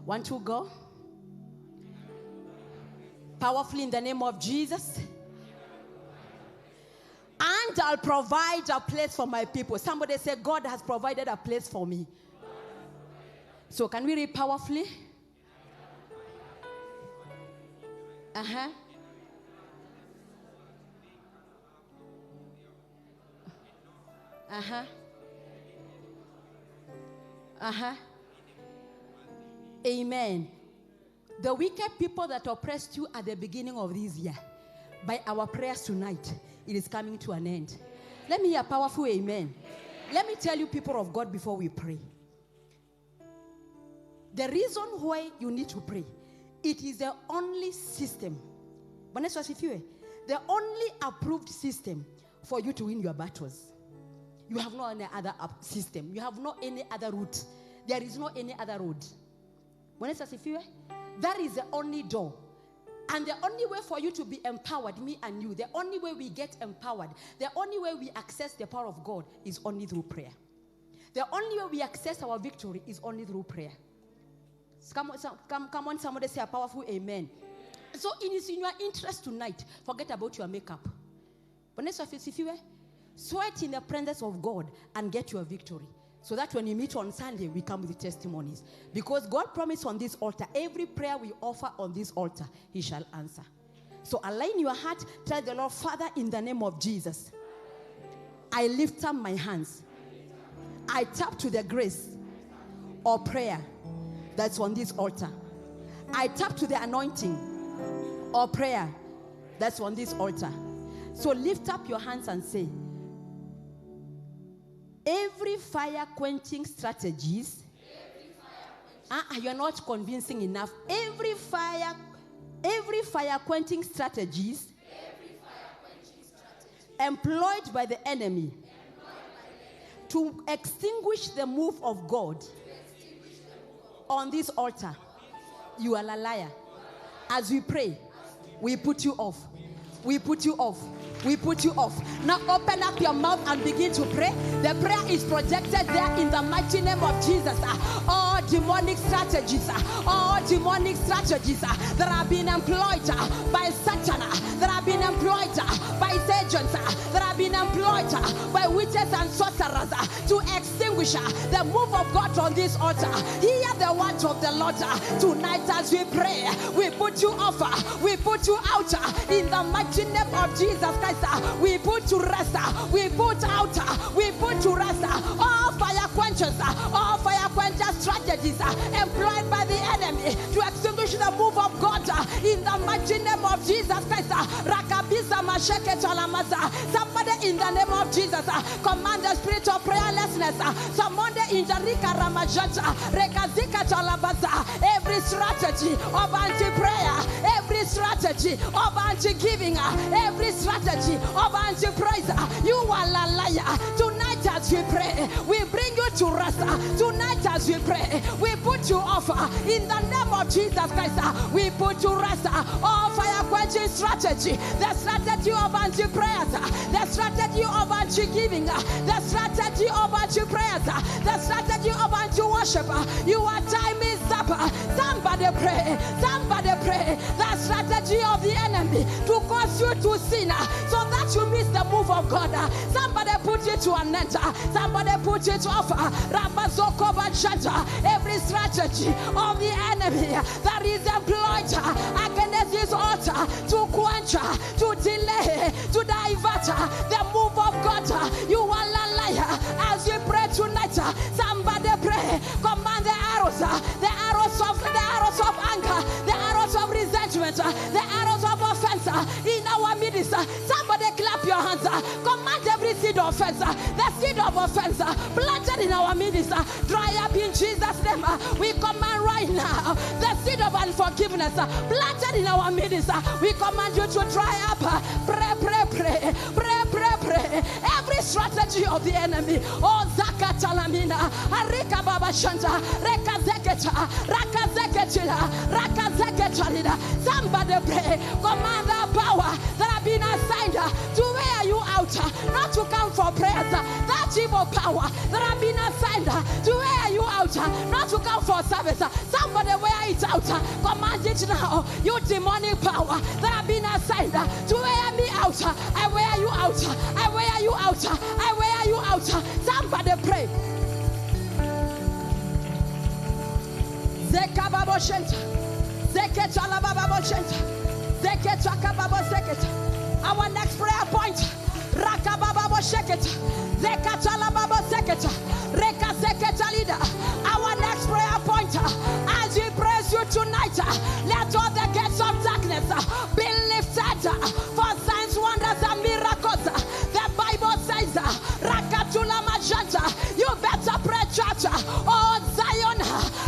1, 2, go. Powerfully in the name of Jesus. And I'll provide a place for my people. Somebody say, God has provided a place for me. So can we read powerfully? Uh-huh. Uh-huh. Uh-huh. Amen. The wicked people that oppressed you at the beginning of this year, by our prayers tonight, it is coming to an end. Let me hear a powerful amen. Let me tell you, people of God, before we pray. The reason why you need to pray, it is the only system, the only approved system for you to win your battles. You have no any other system. You have no any other route. There is no any other road. That is the only door. And the only way for you to be empowered, me and you, the only way we get empowered, the only way we access the power of God is only through prayer. The only way we access our victory is only through prayer. Come on, somebody say a powerful amen. So it is in your interest tonight, forget about your makeup. Sweat in the presence of God and get your victory. So that when you meet on Sunday, we come with testimonies. Because God promised on this altar, every prayer we offer on this altar, He shall answer. So align your heart, tell the Lord, Father, in the name of Jesus, I lift up my hands. I tap to the grace or prayer that's on this altar. I tap to the anointing or prayer that's on this altar. So lift up your hands and say, every fire quenching strategies, you're not convincing enough. Every fire quenching strategies employed by the enemy to extinguish the move of God on this altar, you are a liar. As we pray, we put you off. We put you off. We put you off. Now open up your mouth and begin to pray. The prayer is projected there in the mighty name of Jesus. All demonic strategies, that have been employed by Satan, that have been employed by his agents, that have been employed by witches and sorcerers to extinguish the move of God on this altar. Hear the words of the Lord. Tonight as we pray, we put you off, we put you out in the mighty name of Jesus Christ. We put to rest, we put out, we put to rest all fire quenchers, strategies employed by the enemy to extinguish the move of God in the mighty name of Jesus Christ. Somebody in the name of Jesus command the spirit of prayerlessness. Somebody in the every strategy of anti-prayer, every strategy of anti-giving, every strategy of anti-praise, you are a liar. Tonight as we pray, we bring you to rest. Tonight as we pray, we put you off in the name of Jesus Christ. We put to rest all fire quenching strategy, the strategy of anti-prayers, the strategy of anti-giving, the strategy of anti-prayers, the strategy of anti-worship. Your time is up. Somebody pray. Somebody pray. The strategy of the enemy to cause you to sin so that you miss the move of God. Somebody put it to an end. Somebody put it off. Every strategy of the enemy that is employed against this altar to quench, to delay, to divert the move of God. You are a liar. As you pray tonight, somebody pray. Command the arrows of anger, the arrows of resentment, the arrows of offense in our midst. Somebody clap your hands. Command every seed of offense, the seed of offense planted in our midst, dry up in Jesus' name. We command right now the seed of unforgiveness planted in our midst. We command you to dry up. Pray, pray, pray, pray, pray, pray. Every strategy of the enemy. Oh, Zakatalamina, Arika Baba Shanta, Rekazeketa, Rakazeketila, Rakazeketila. Somebody pray. Command the power that have been assigned to wear you out, not to come for prayers. That evil power that have been assigned to wear you out, not to come for service. Somebody wear it out. Command it now. You demonic power that have been assigned to wear me out. I wear you out. I wear you out. I wear you out. Somebody pray. Our next prayer point. Our next prayer point. As we praise you tonight, let all the gates of darkness be lifted for signs, wonders, and miracles. The Bible says, Rakatula Majanta, you better pray, church. Oh, Zion,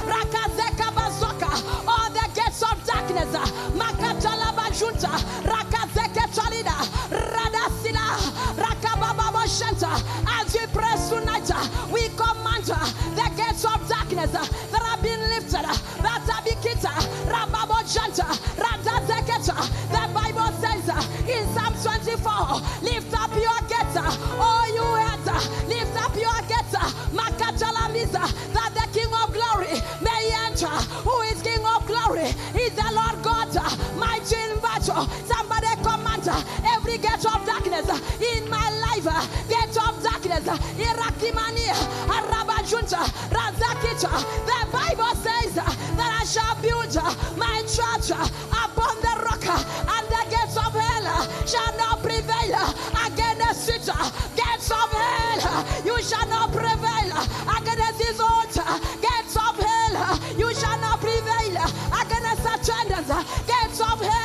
Rakazeka Bazoka, all the gates of darkness, Makatala Bajunta, Rakazeka Chalida, Radasila, Rakababa Shanta. As we praise tonight, we command the gates of darkness that have been lifted. Ratabikita, Rababo Shanta, Radazeketa. The Bible says in Psalm 24, lift up your gates, oh you heads, lift up your gates, Makatalamiza, that the King of Glory may enter. Who is King of Glory? Is the Lord God, mighty in battle. Somebody command every gate of darkness in my life, gate of darkness, Irakimania, Arabajunta, Razakita. The Bible says that I shall build my church upon the rock, and the gates of hell shall not prevail against it. Gates of hell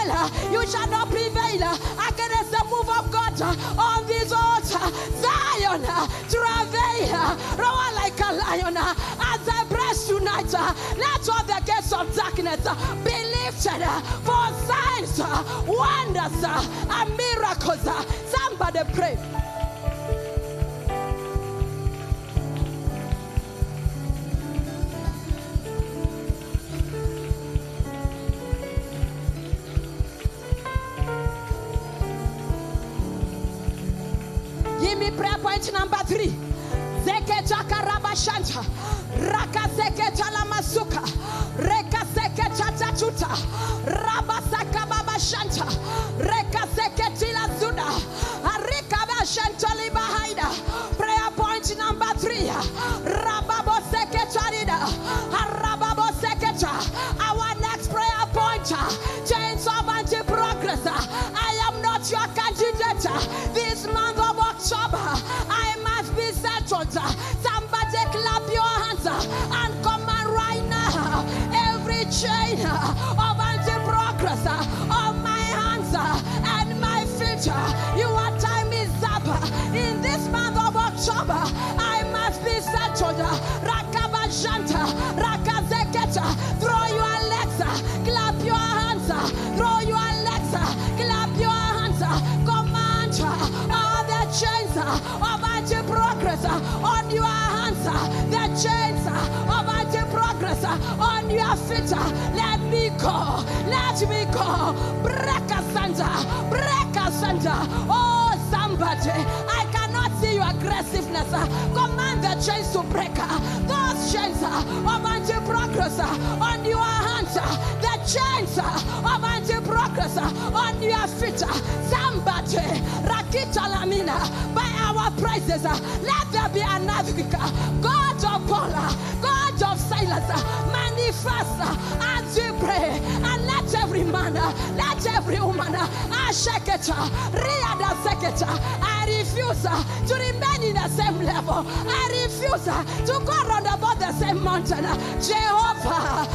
prevail. You shall not prevail against the move of God on this altar. Zion, travail, roar like a lion. As I bless tonight, let all the gates of darkness be lifted for signs, wonders, and miracles. Somebody pray. Give me prayer point number 3. Zeketa karabashanta, raka zeketa la masuka, reka zeketa tatuta, rabasaka babashanta, reka zeketi la zuda, arika bashanta libahaida. Prayer point number 3. Rababo zeketa lida, rababo zeketa. Our next prayer point, chains of anti-progress. I am not your candidate. This month of October, I must be settled. Somebody clap your hands and command right now every chain of anti-progress on my hands and my future. Your time is up. In this month of October, I must be settled. Rakabashanta, Rakazeketa. Throw your legs, clap your hands. Throw your legs, clap your hands. Command all the chains of anti-progress on your hands, the chains of anti-progress on your feet. Let me go, let me go. Break asunder. Oh, somebody, I cannot see your aggressiveness. Command the chains to break. Those chains of anti-progress on your hands, the chains of anti-progress on your feet. Somebody, Rakita Lamina, by our praises, let there be an advocate. God of Paul, God of Silas, manifest as we pray, and let every man, let every woman, I refuse to remain in the same level. I refuse to go around about the same mountain. Jehovah,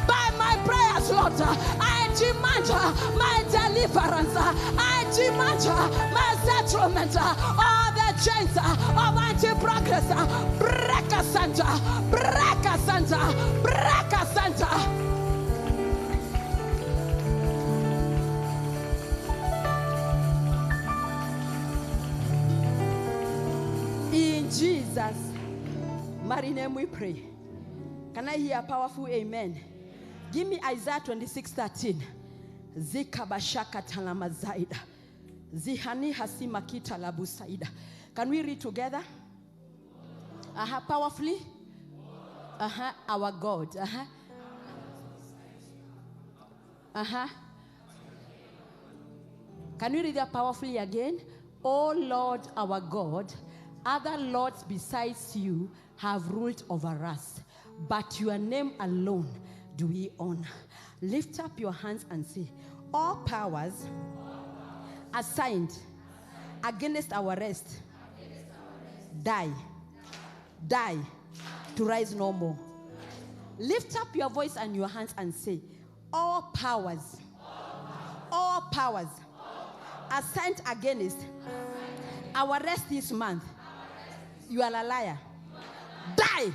by my prayers, Lord, I demand my deliverance. I demand my settlement. All the chains of anti-progress, break asunder. In Jesus' mighty name we pray. Can I hear a powerful amen? Give me Isaiah 26:13. Zikabashaka talamazaida. Zihani hasimakita labusaida. Can we read together? Powerfully. Our God. Can we read that powerfully again? Oh Lord, our God, other lords besides you have ruled over us, but your name alone do we honor. Lift up your hands and say, all powers assigned against our rest, die to rise no more. Lift up your voice and your hands and say, all powers assigned against our rest this month, you are a liar. Die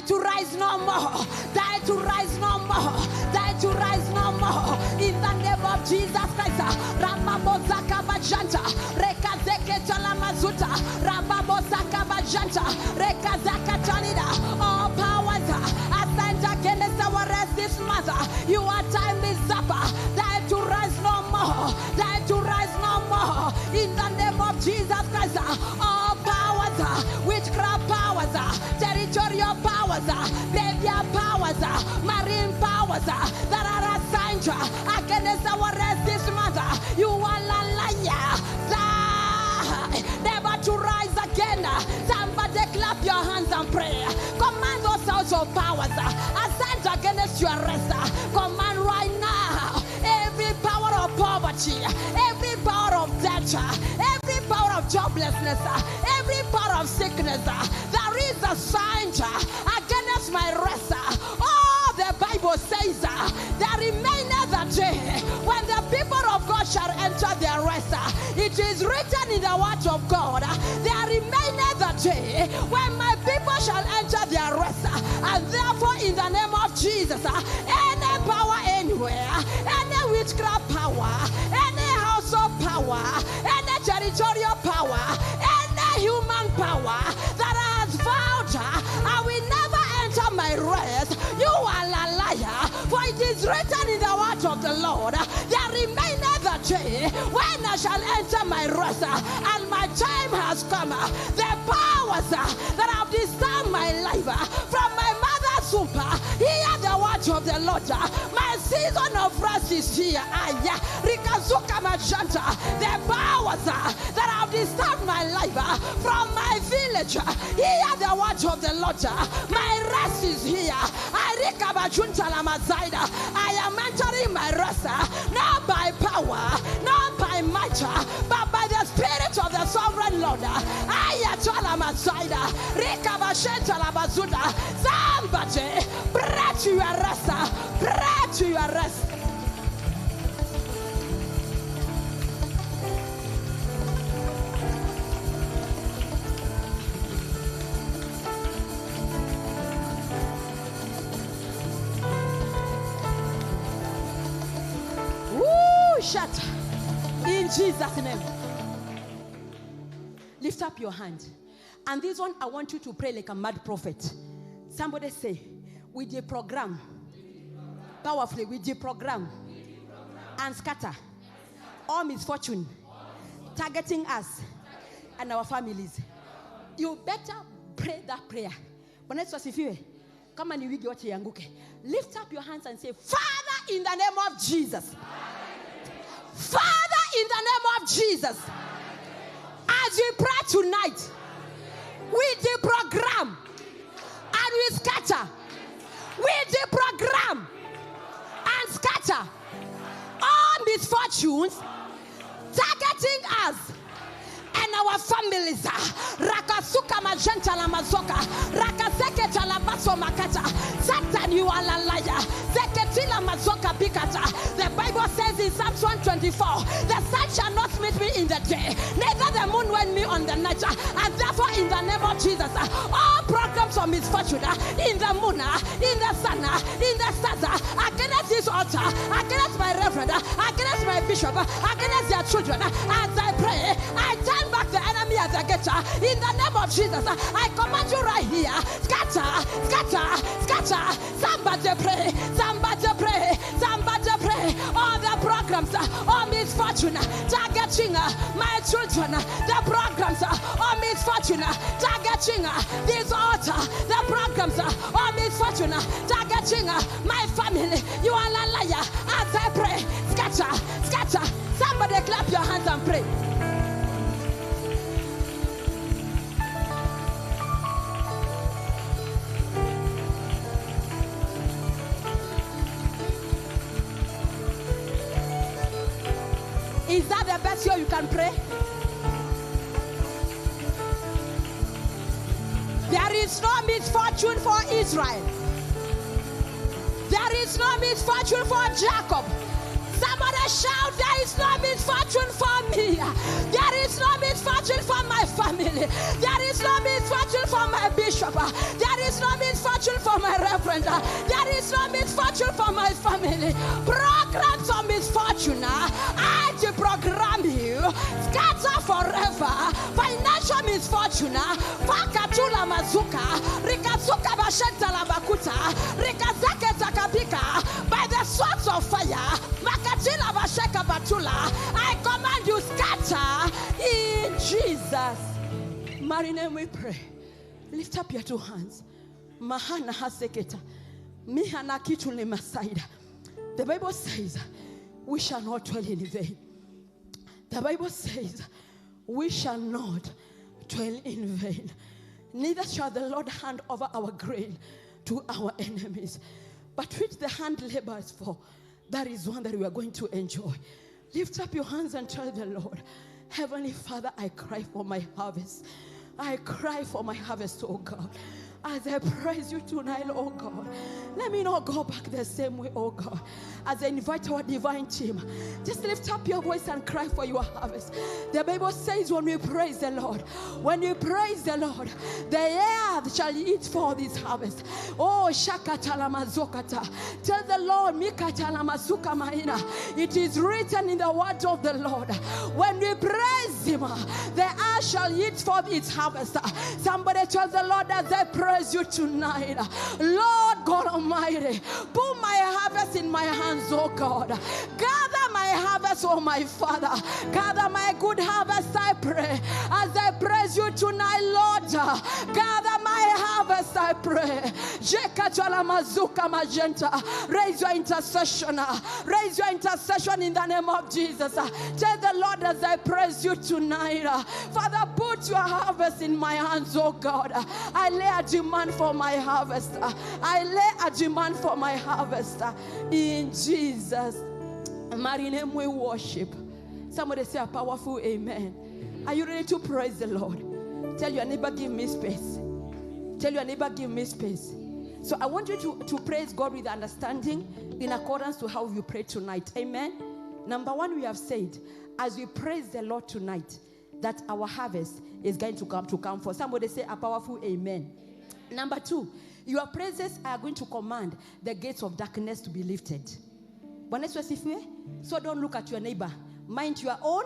to rise no more. Die to rise no more. Die to rise no more. In the name of Jesus Christ. Ramabozaka Bajanta. Rekazeke Talamazuta. Ramabozaka Bajanta. Rekazaka Tanida. All powers assigned against our rest this month. Your time is up. Die to rise no more. Die to rise no more. In the name of Jesus Christ. All powers, witchcraft powers, territorial powers, behavior powers, marine powers that are assigned against our rest this month. You are a liar. Never to rise again. Somebody clap your hands and pray. Command those household powers assigned against your rest. Command right now every power of poverty, every power of death, every power of joblessness, every power of sickness that is assigned against my rest. Oh, the Bible says that their rest. It is written in the word of God, there remaineth a day when my people shall enter their rest. And therefore, in the name of Jesus, any power anywhere, any witchcraft power, any household power, any territorial power, any human power that has vowed, I will never enter my rest, you are a liar. For it is written in the word of the Lord, there remaineth a day when I shall enter my rest, and my time has come. The powers that have disturbed my life from my mother's womb, hear the word of the Lord. My season of rest is here. Rikazuka Majanta. The powers that have disturbed my life from my village, hear the word of the Lord. My rest is here. I am entering my rest, not by power, not by might, but by the Spirit of the Sovereign Lord. Somebody pray to your rest. Pray to your rest. Shut in Jesus' name. Lift up your hand. And this one, I want you to pray like a mad prophet. Somebody say, we deprogram. Powerfully, we deprogram and scatter all misfortune targeting us and our families. You better pray that prayer. Come and lift up your hands and say, Father, in the name of Jesus. Father, in the name of Jesus, as we pray tonight, we deprogram and we scatter. We deprogram and scatter all misfortunes targeting us and our families. Rakasuka magenta la mazoka, rakaseke talabaso makata. Satan, you are a liar. Zeketila mazoka bikata. The Bible says in Psalms 124, the sun shall not meet me in the day, neither the moon when me on the night. And therefore, in the name of Jesus, all programs of misfortune in the moon, in the sun, in the stars, against this altar, against my reverend, against my bishop, against their children, as I pray, I turn back the enemy at the gate. In the name of Jesus, I command you right here. Scatter, scatter, scatter. Somebody pray, somebody pray, somebody pray. All the programs, all misfortune, targeting my children, the programs, all misfortune, targeting this altar, the programs, all misfortune, targeting my family. You are a liar. As I pray, scatter, scatter. Somebody clap your hands and pray. Is that the best way you can pray? There is no misfortune for Israel. There is no misfortune for Jacob. Somebody shout, there is no misfortune for me. There is no misfortune for my family. There is no misfortune for my bishop. There is no misfortune for my reverend. There is no misfortune for my family. Programs of misfortune, I deprogram you. Scatter forever. Financial misfortune, Fakatula Mazuka, Rikazuka Bashenta Labakuta, Rikazake Takabika, by the swords of fire. I command you scatter in Jesus' mighty name. We pray. Lift up your two hands. Mahana haseketa, mihana kitule masaida. The Bible says we shall not dwell in vain. The Bible says we shall not dwell in vain. Neither shall the Lord hand over our grain to our enemies, but which the hand labors for, that is one that we are going to enjoy. Lift up your hands and tell the Lord, Heavenly Father, I cry for my harvest. I cry for my harvest, oh God. As I praise you tonight, oh God, let me not go back the same way, oh God. As I invite our divine team, just lift up your voice and cry for your harvest. The Bible says when we praise the Lord, the earth shall eat for this harvest. Oh, shakatalamazokata. Tell the Lord, mikatalamasukamaina. It is written in the word of the Lord, when we praise Him, the earth shall eat for its harvest. Somebody tell the Lord, as I praise you tonight, Lord God Almighty, put my harvest in my hands, oh God. Gather my harvest, oh my Father. Gather my good harvest, I pray. As I praise you tonight, Lord, gather my harvest, I pray. Raise your intercession. Raise your intercession in the name of Jesus. Tell the Lord, as I praise you tonight, Father, put your harvest in my hands, oh God. I lay a demand for my harvest. I lay a demand for my harvest. In Jesus' mighty name we worship. Somebody say a powerful amen. Are you ready to praise the Lord? Tell your neighbor, give me space. Tell your neighbor, give me space. So I want you to praise God with understanding in accordance to how you pray tonight. Amen. Number one, we have said, as we praise the Lord tonight, that our harvest is going to come forth. Somebody say a powerful amen. Number two, your praises are going to command the gates of darkness to be lifted. So don't look at your neighbor. Mind your own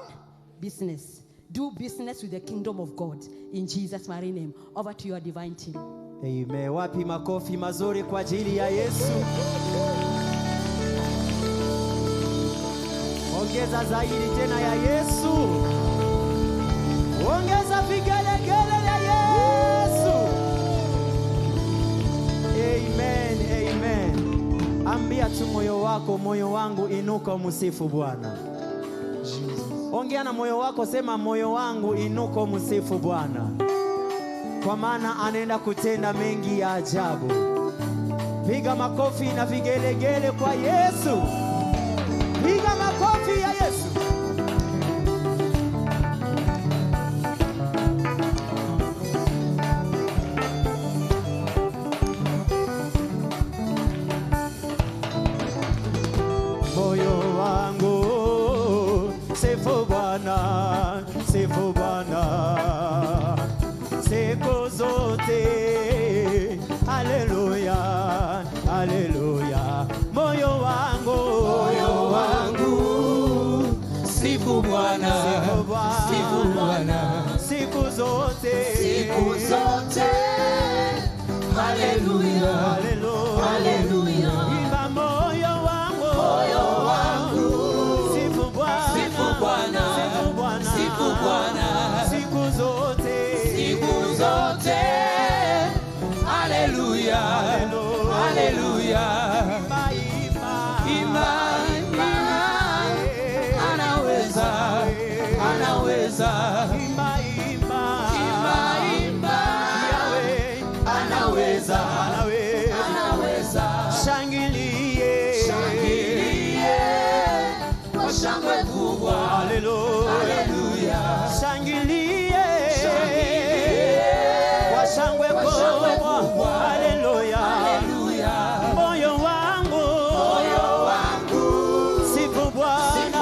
business. Do business with the kingdom of God. In Jesus' mighty name. Over to your divine team. Amen. Wapi makofi mazuri kwa ajili ya Yesu. Ongeza zaidi tena ya Yesu. Ongeza vigelegele ya Yesu. Amen, amen. Ambia tu moyo wako, moyo wangu inuka umsifu Bwana. Ongea na moyo wako, sema moyo wangu inuka umsifu Bwana. Kwa maana anaenda kutenda mengi ya ajabu. Piga makofi na vigelegele kwa Yesu. Piga makofi ya Yesu. Moyo wangu sifu Bwana, sifu Bwana. Siku zote, haleluya, haleluya. Moyo wangu, sifu Bwana, sifu Bwana. siku zote, Haleluya, haleluya. Imba moyo wangu, sifu Bwana, Sifu Bwana, sifu Bwana, sifu Bwana. siku zote, Haleluya, haleluya. Imba, anaweza, anaweza. Imba, anaweza, anaweza. Shangilie, kwa shangwe kubwa. Haleluya. Shangilie, kwa shangwe kubwa. Haleluya. Moyo wangu, sifu Bwana,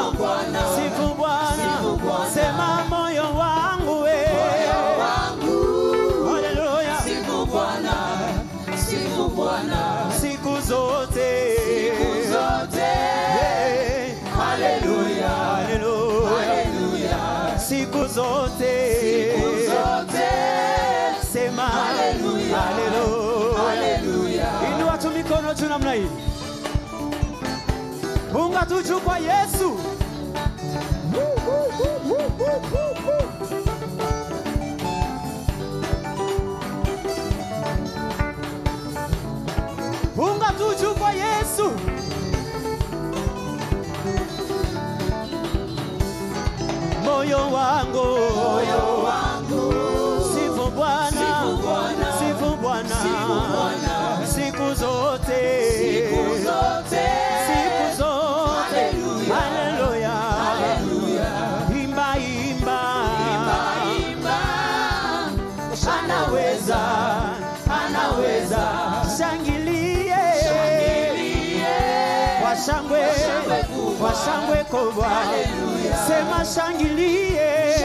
sifu Bwana. Sema moyo wangu, haleluya. Sifu Bwana, Siku zote, haleluya, haleluya. Siku zote, sema haleluya. Inua tu mikono juu namna hii. Punga tu juu kwa Yesu. Punga tu juu kwa Yesu. Moyo wangu, sifu Bwana, sifu Bwana. Siku zote, haleluya. Imba, anaweza, shangwe kubwa. Sema shangilie.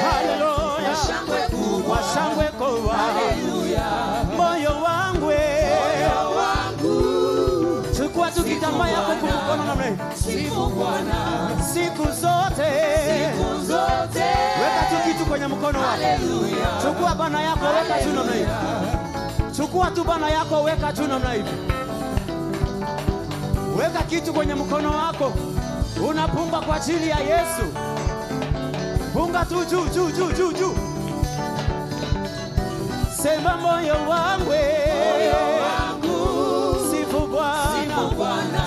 Haleluya. Shangwe kubwa. Moyo wangu. Chukua tu kitambaa yako kumkono namna hii. Siku zote. Weka tu kitu kwenye mkono wako. Chukua bana yako weka tu namna hii. Chukua tu bana yako weka tu namna hii. Weka kitu kwenye mkono wako. Unapunga kwa ajili ya Yesu. Punga tu juu. Sema moyo wangu.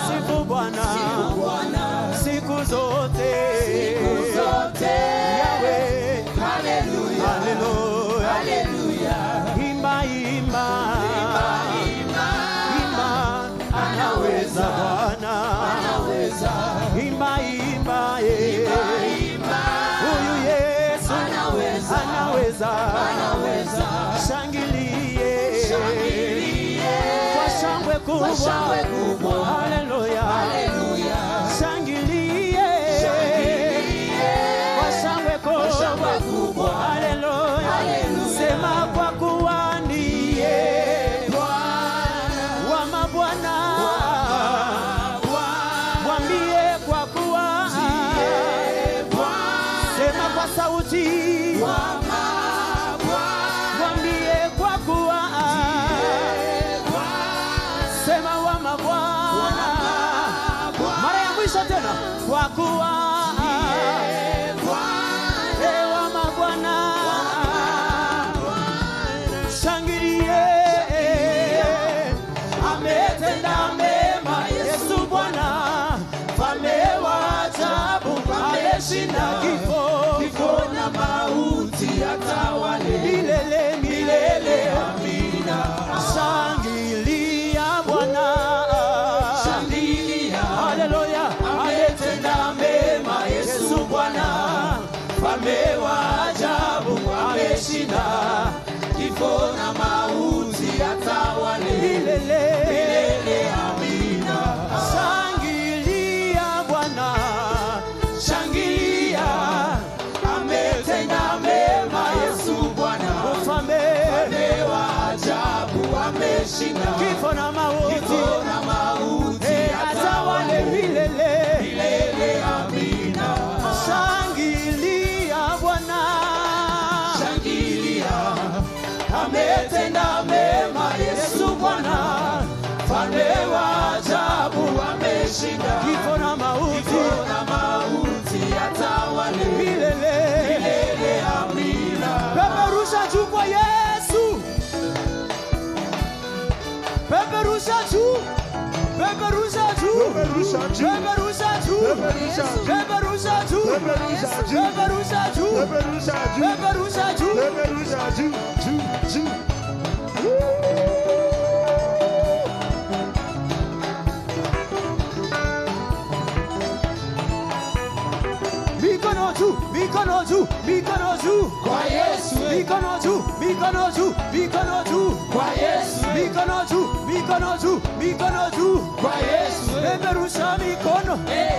Sifu Bwana. Siku zote. Yahweh. Haleluya. Imba. Anaweza Bwana. Imba. Huyu Yesu anaweza. Shangilie. Kwa shangwe kubwa. Haleluya. Shangilie. Kwa shangwe kubwa. Haleluya. Sema kwa kuwa ndiye wa mabwana. Mwambie kwa kuwa. Sema kwa sauti. Mwambie kwa kuwa. Sema wa mabwana. Mara ya mwisho tena. Kwa kuwa. Wa mabwana. Shangilie. Ametenda mema Yesu Bwana. Mfalme wa ajabu. Ameshinda kifo na mauti atawale milele. Amina. Shangilia Bwana. Haleluya. Ametenda mema Yesu Bwana. Mfalme wa ajabu. Ameshinda kifo na mauti atawale milele. Amina. Shangilia Bwana. Shangilia. Ametenda mema Yesu Bwana. Mfalme wa ajabu. Ameshinda kifo na mauti atawale milele. Amina. Shangilia Bwana. Ametenda mema Yesu Bwana. Mfalme wa ajabu. Ameshinda kifo na mauti atawale milele. Amina. Peperusha juu kwa Yesu. Peperusha juu. Mikono juu kwa Yesu. Mikono juu kwa Yesu. Mikono juu kwa Yesu. Peperusha mikono.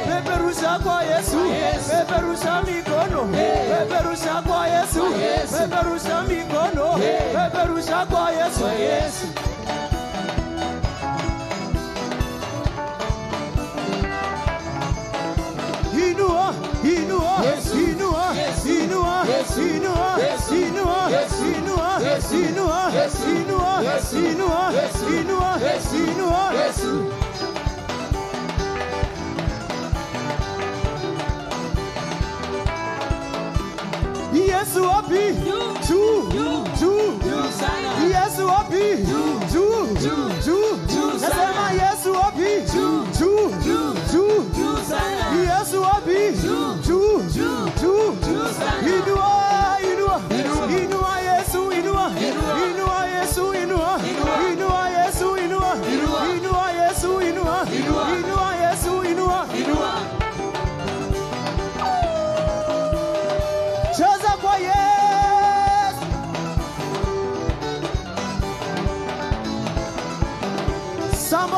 Peperusha kwa Yesu. Peperusha mikono. Peperusha kwa Yesu. Peperusha mikono. Peperusha kwa Yesu. Yesu wapi? Yesu wapi? Nasema Yesu wapi? Yesu wapi? Inua Yesu, inua Yesu, inua Yesu, inua. Cheza kwa Yesu. Somebody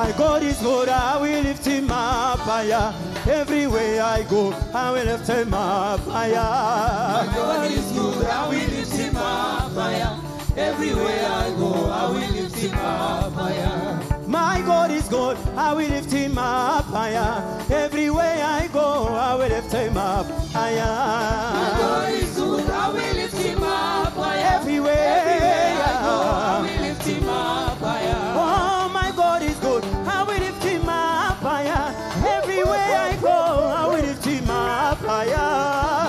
My God is good, I will lift him up higher. Everywhere I go, I will lift him up higher. My God is good, I will lift him up higher. Everywhere I go, I will lift him up higher. My God is good, I will lift him up higher. Everywhere I go, I will lift him up higher. My God is good, I will lift him up higher. Everywhere I go, I will lift him up higher. Oh, my God is good, I will lift him up higher. Everywhere I go, I will lift him up higher.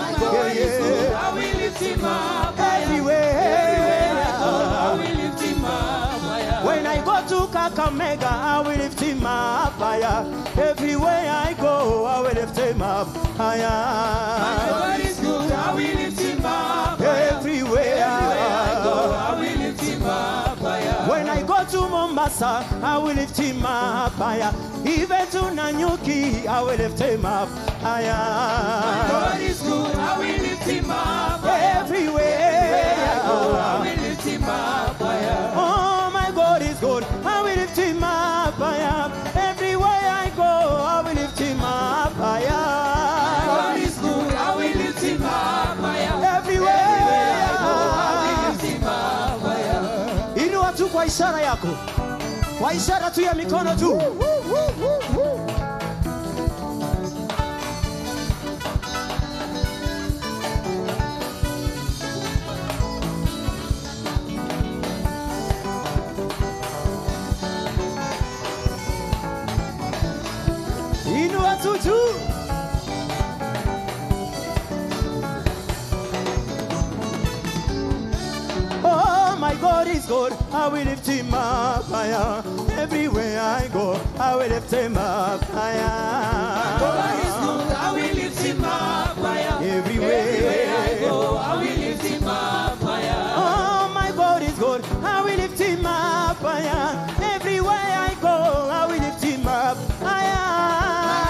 My God is good, I will lift him up higher. Everywhere I go, I will lift him up higher. When I go to Kakamega, I will lift him up higher. Everywhere I go, I will lift him up higher. My God is good, I will lift him up higher. Everywhere I go, I will lift him up higher. When I go to Mombasa, I will lift him up higher. Even to Nanyuki, I will lift him up higher. My God is good, I will lift him up higher. Everywhere I go, I will lift him up higher. Oh, my God is good, I will lift him up higher. Everywhere I go, I will lift him up higher. My God is good, I will lift him up higher. Everywhere I go, I will lift him up higher. Inua tu kwa ishara yako, kwa ishara tu ya mikono tu. Inua tu juu. Oh, my God is good, I will lift him up higher. Everywhere I go, I will lift him up higher. God is good, I will lift him up higher. Everywhere I go, I will lift him up higher. Oh, my God is good, I will lift him up higher. Everywhere I go, I will lift him up higher.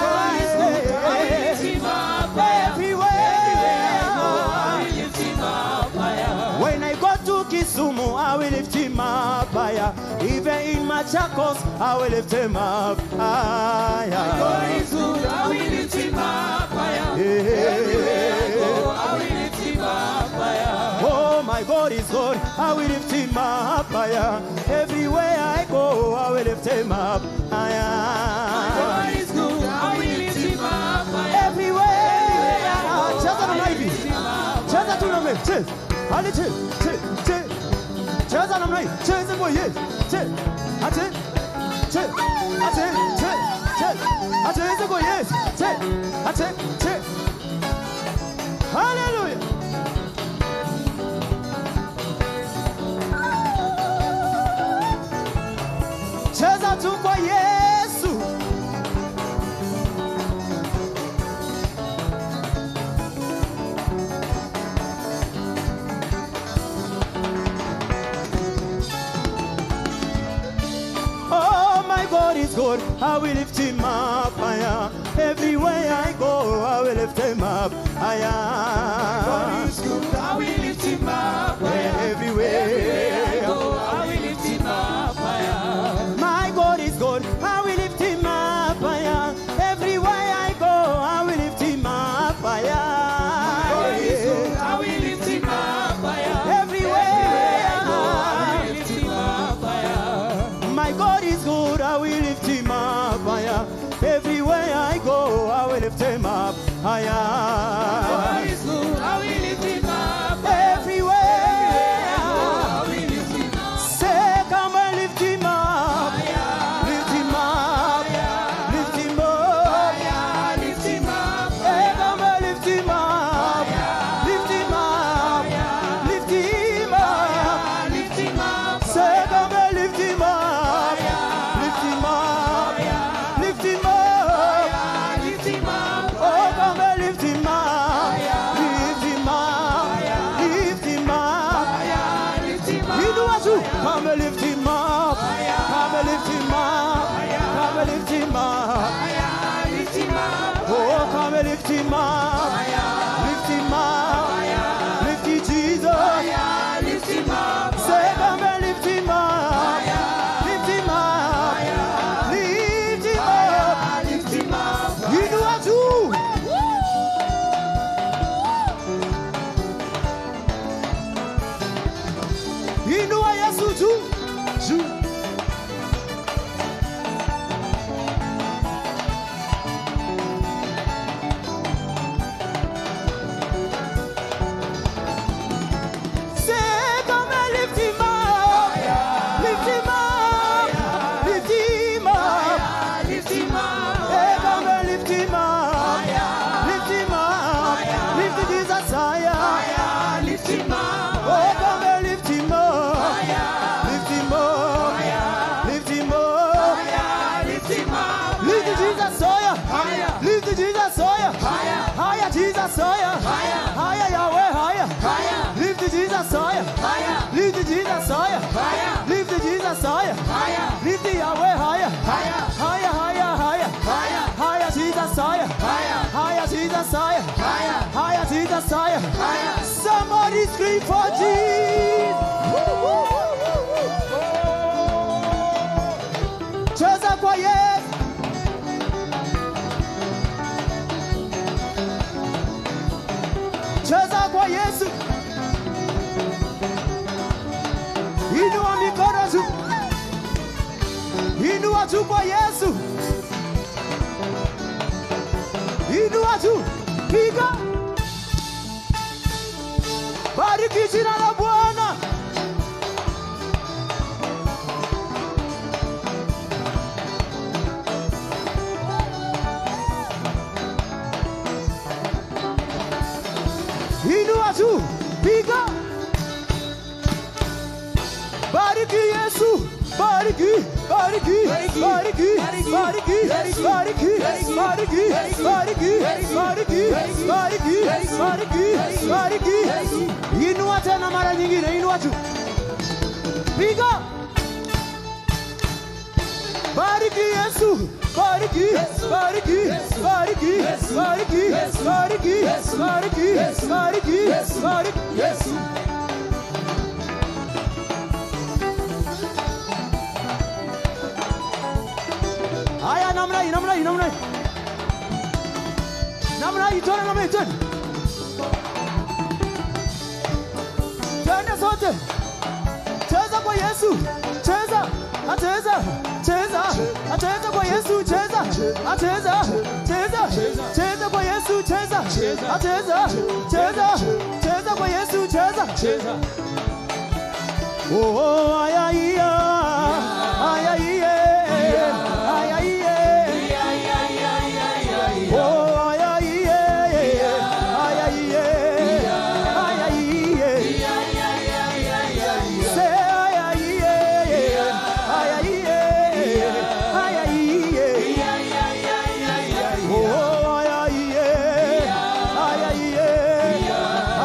God is good, I will lift him up higher. Everywhere I go, I will lift him up higher. When I go to Kisumu, I will lift him up higher. Even in Machakos, I will lift him up higher. God is good, I will lift him up higher. Everywhere I go, I will lift him up higher. Oh, my God is good, I will lift him up higher. Everywhere I go, I will lift him up higher. God is good, I will lift him up higher. Everywhere. Cheza namna hivi. Cheza tu namna hivi. Cheza. Hadi cheza. Cheza. Cheza namna hivi. Cheza kwa Yesu. Cheza. Ate. Cheza. Ate. Cheza. Cheza. Ate kwa Yesu. Cheza. Ate. Cheza. Hallelujah. Cheza tu kwa Yesu. Oh, my God is good, I will lift him up higher. Everywhere I go, I will lift him up higher. God is good, I will lift him up higher. Everywhere I go, I will lift him up higher. My God is good, I will lift him up higher. Everywhere I go, I will lift him up higher. God is good, I will lift him up higher. Everywhere I go, I will lift him up higher. my God is good, I will lift him up higher. Everywhere I go, I will lift him up higher. God is good, higher. Somebody scream for Jesus. Cheza kwa Yesu. Cheza kwa Yesu. Inua mikono juu. Inua juu kwa Yesu. Inua juu. Piga. Bariki jina la Bwana. Inua juu. Piga. Bariki Yesu. Bariki, bariki, bariki, bariki, bariki, bariki, bariki, bariki, bariki, bariki. Inua tena mara nyingine, inua juu. Piga. Bariki Yesu. Bariki, bariki, bariki, bariki, bariki, bariki, bariki, bariki, Yesu. Haya, namna hii, namna hii, namna hii. Namna hii, tena namna hii, tena. Twende sote. Cheza kwa Yesu. Cheza. Ateza. Cheza. Ateza kwa Yesu. Cheza. Ateza. Cheza. Cheza kwa Yesu. Cheza. Ateza. Cheza. Cheza kwa Yesu. Cheza. Cheza. Oh, aya iya. Aya iya. Aya iya. Oh, aya iya. Aya iya. Aya iya. Say aya iya. Aya iya. Aya iya. Oh, aya iya. Aya iya.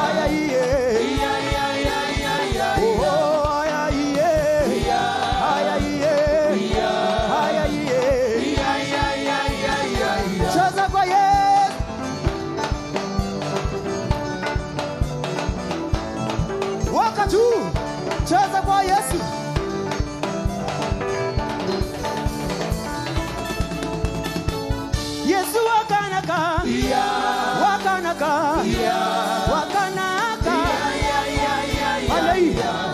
Aya iya. Cheza kwa Yesu. Yesu wakanaka. Wakanaka. Wakanaka.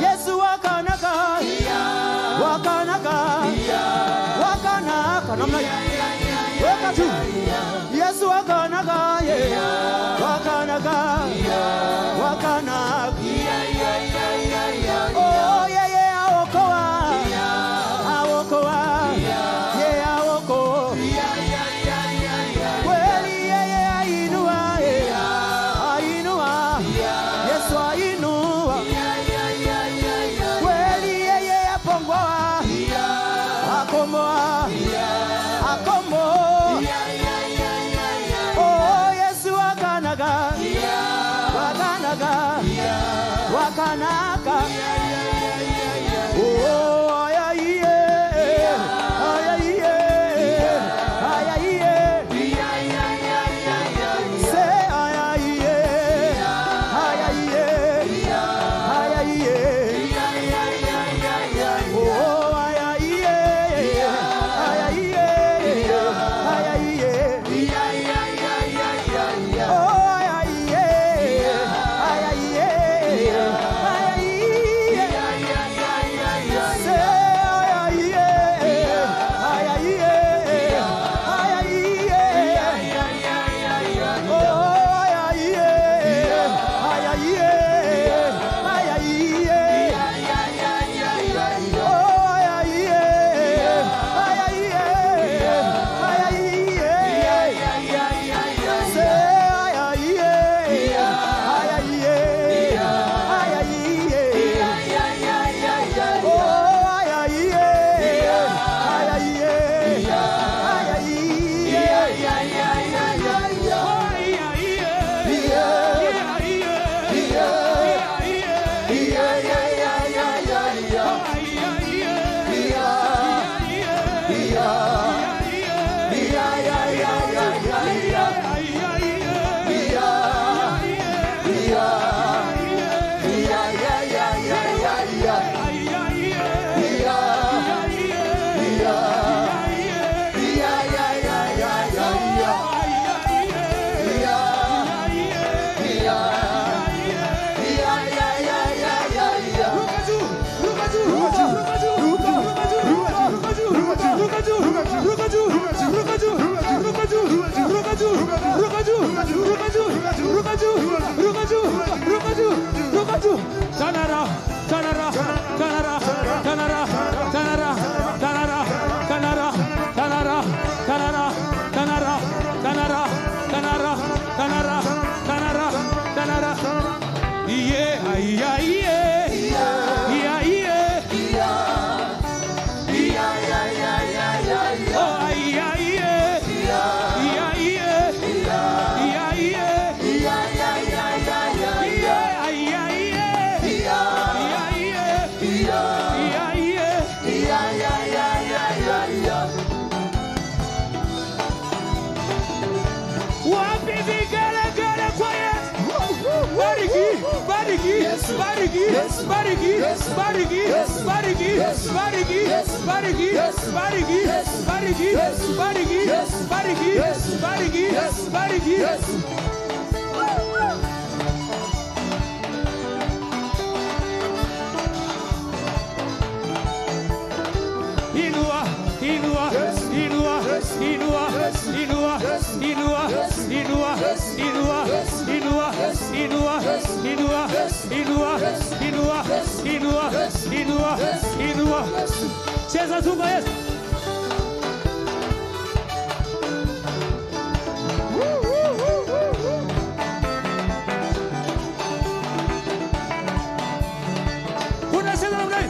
Yesu wakanaka. Wakanaka. Wakanaka. Namna weka tu. Yesu wakanaka. Wakanaka. Wakanaka. Oh, yeah, yeah, awokoa. Awokoa. Yeah, awoko. Kweli, yeah, yeah, ainua. Ainua. Yesu ainua. Kweli, yeah, yeah, apongoa. Akomboa. Akomboa. Oh, Yesu wakanaga. Wakanaga. Wakanaka. Oh, aya iye. Aya iye. Aya iye. Say aya iye. Aya iye. Aya iye. Oh, aya iye. Aya iye. Aya iye. Oh, aya iye. Aya iye. Aya iye. Cheza tu kwa Yesu. Unacheza namna hii.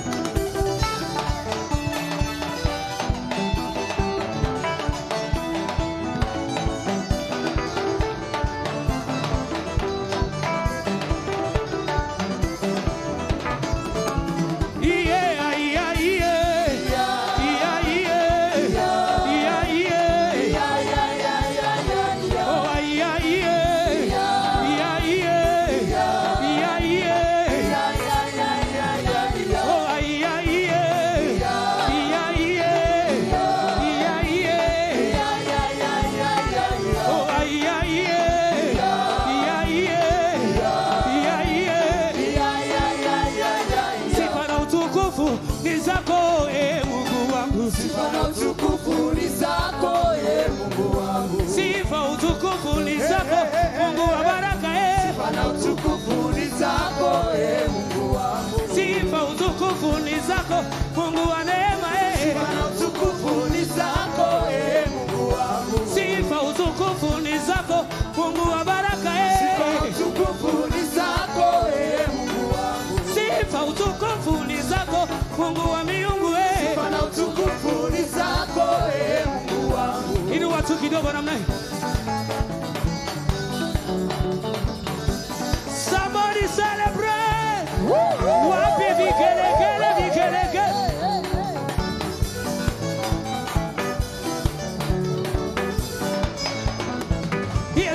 Mungu wa neema, sifa na utukufu ni zako, Mungu wangu. Sifa utukufu ni zako, Mungu wa baraka, sifa na utukufu ni zako, Mungu wangu. Sifa utukufu ni zako, Mungu wa miungu, sifa na utukufu ni zako, Mungu wangu. Ini watu kidogo namna hii. Somebody celebrate. Wapi vigelegele, vigelegele.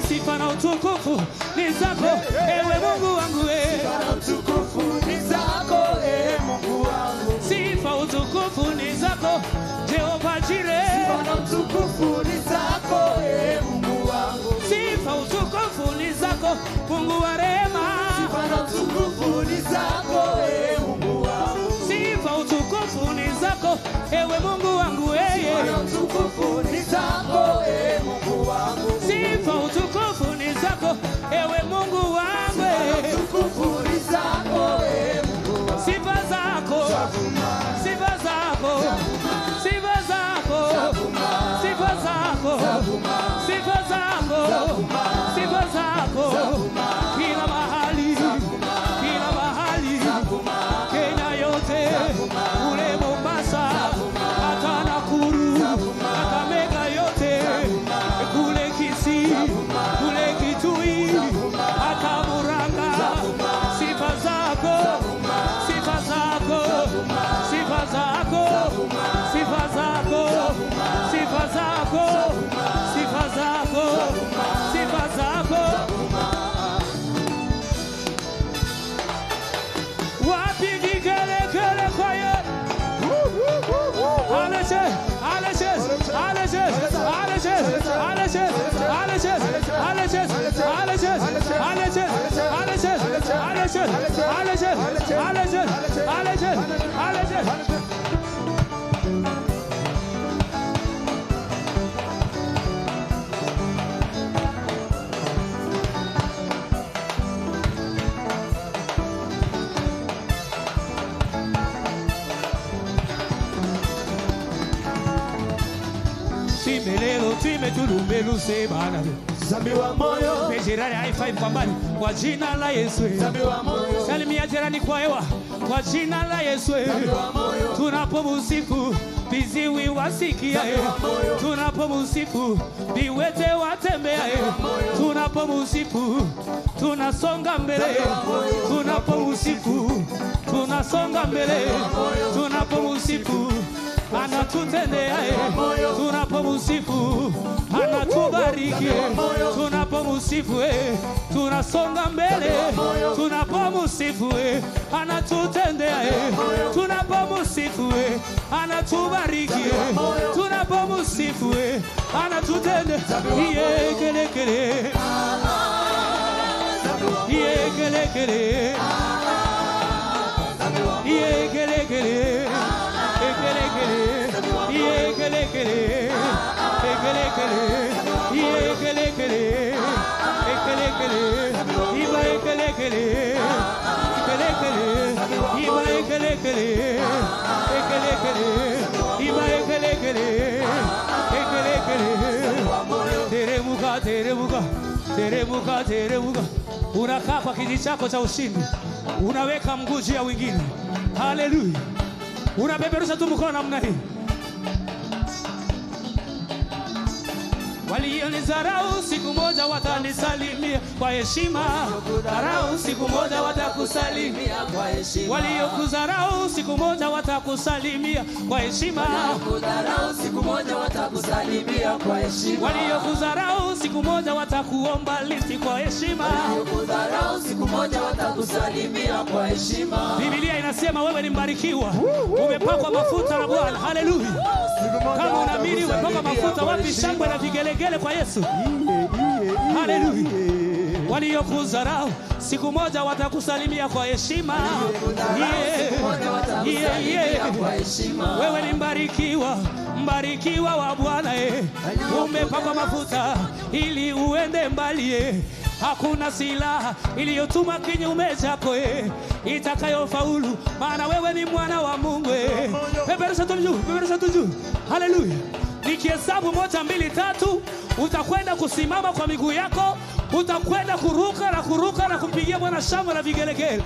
Sifa na utukufu ni zako, ewe Mungu wangu. Sifa na utukufu ni zako, ewe Mungu wangu. Sifa utukufu ni zako, Jehova Jireh. Sifa na utukufu ni zako, ewe Mungu wangu. Sifa utukufu ni zako, Mungu wa rehema. Sifa na utukufu ni zako, ewe Mungu wangu. Sifa utukufu ni zako, ewe Mungu wangu. Sifa na utukufu ni zako, ewe Mungu wangu. Sifa utukufu ni zako, ewe Mungu wangu. Utukufu ni zako, ewe Mungu wangu. Sifa zako, sifa zako, sifa zako, sifa zako, sifa zako, sifa zako, kila mahali, kila mahali, Kenya yote, ule Mombasa, hata Nakuru, hata Mega yote, kule Kisii, kule Kitui, hata Murang'a. Sifa zako, sifa zako, sifa zako, sifa zako, sifa zako, sifa zako, sifa zako. Wapi vigelegele kwa Yesu? Aleshe, aleshe, aleshe, aleshe, aleshe, aleshe, aleshe, aleshe, aleshe, aleshe, aleshe, aleshe, aleshe, aleshe, aleshe. Timelelo, time tulumelu se banale. Zambi wa moyo. Mpe jirani high five kwa mbali. Kwa jina la Yesu. Zambi wa moyo. Salimia jirani kwa hewa. Kwa jina la Yesu. Zambi wa moyo. Tunapomsifu viziwi wasikia. Tunapomsifu viwete watembea. Tunapomsifu tunasonga mbele. Tunapomsifu tunasonga mbele. Tunapomsifu anatutendea. Tunapomsifu anatubariki. Tunapomsifu tunasonga mbele. Tunapomsifu anatutendea. Tunapomsifu anatubariki. Tunapomsifu anatutendea. Yekelekele. Yekelekele. Yekelekele. Teremuka. Unakaa kwa kiti chako cha ushindi. Unaweka mguu juu ya wengine. Haleluya. Unapeperusha tu mkono namna hii. Walionidharau siku moja watanisalimia kwa heshima. Dharau siku moja watakusalimia kwa heshima. Waliokudharau siku moja watakusalimia kwa heshima. Waliokudharau siku moja watakusalimia kwa heshima. Waliokudharau siku moja watakuomba lifti kwa heshima. Waliokudharau siku moja watakusalimia kwa heshima. Biblia inasema wewe ni mbarikiwa. Umepakwa mafuta na Bwana. Haleluya. Kama unaamini umepakwa mafuta, wapi shangwe na vigelegele kwa Yesu? Haleluya. Waliokudharau siku moja watakusalimia kwa heshima. Wewe ni mbarikiwa wa Bwana. Umepakwa mafuta ili uende mbali. Hakuna silaha iliyotuma kinyume chako itakayofaulu, maana wewe ni mwana wa Mungu. Peperusha tu juu. Haleluya. Nikihesabu 1, 2, 3, utakwenda kusimama kwa miguu yako. Utakwenda kuruka na kumpigia Bwana shangwe na vigelegele.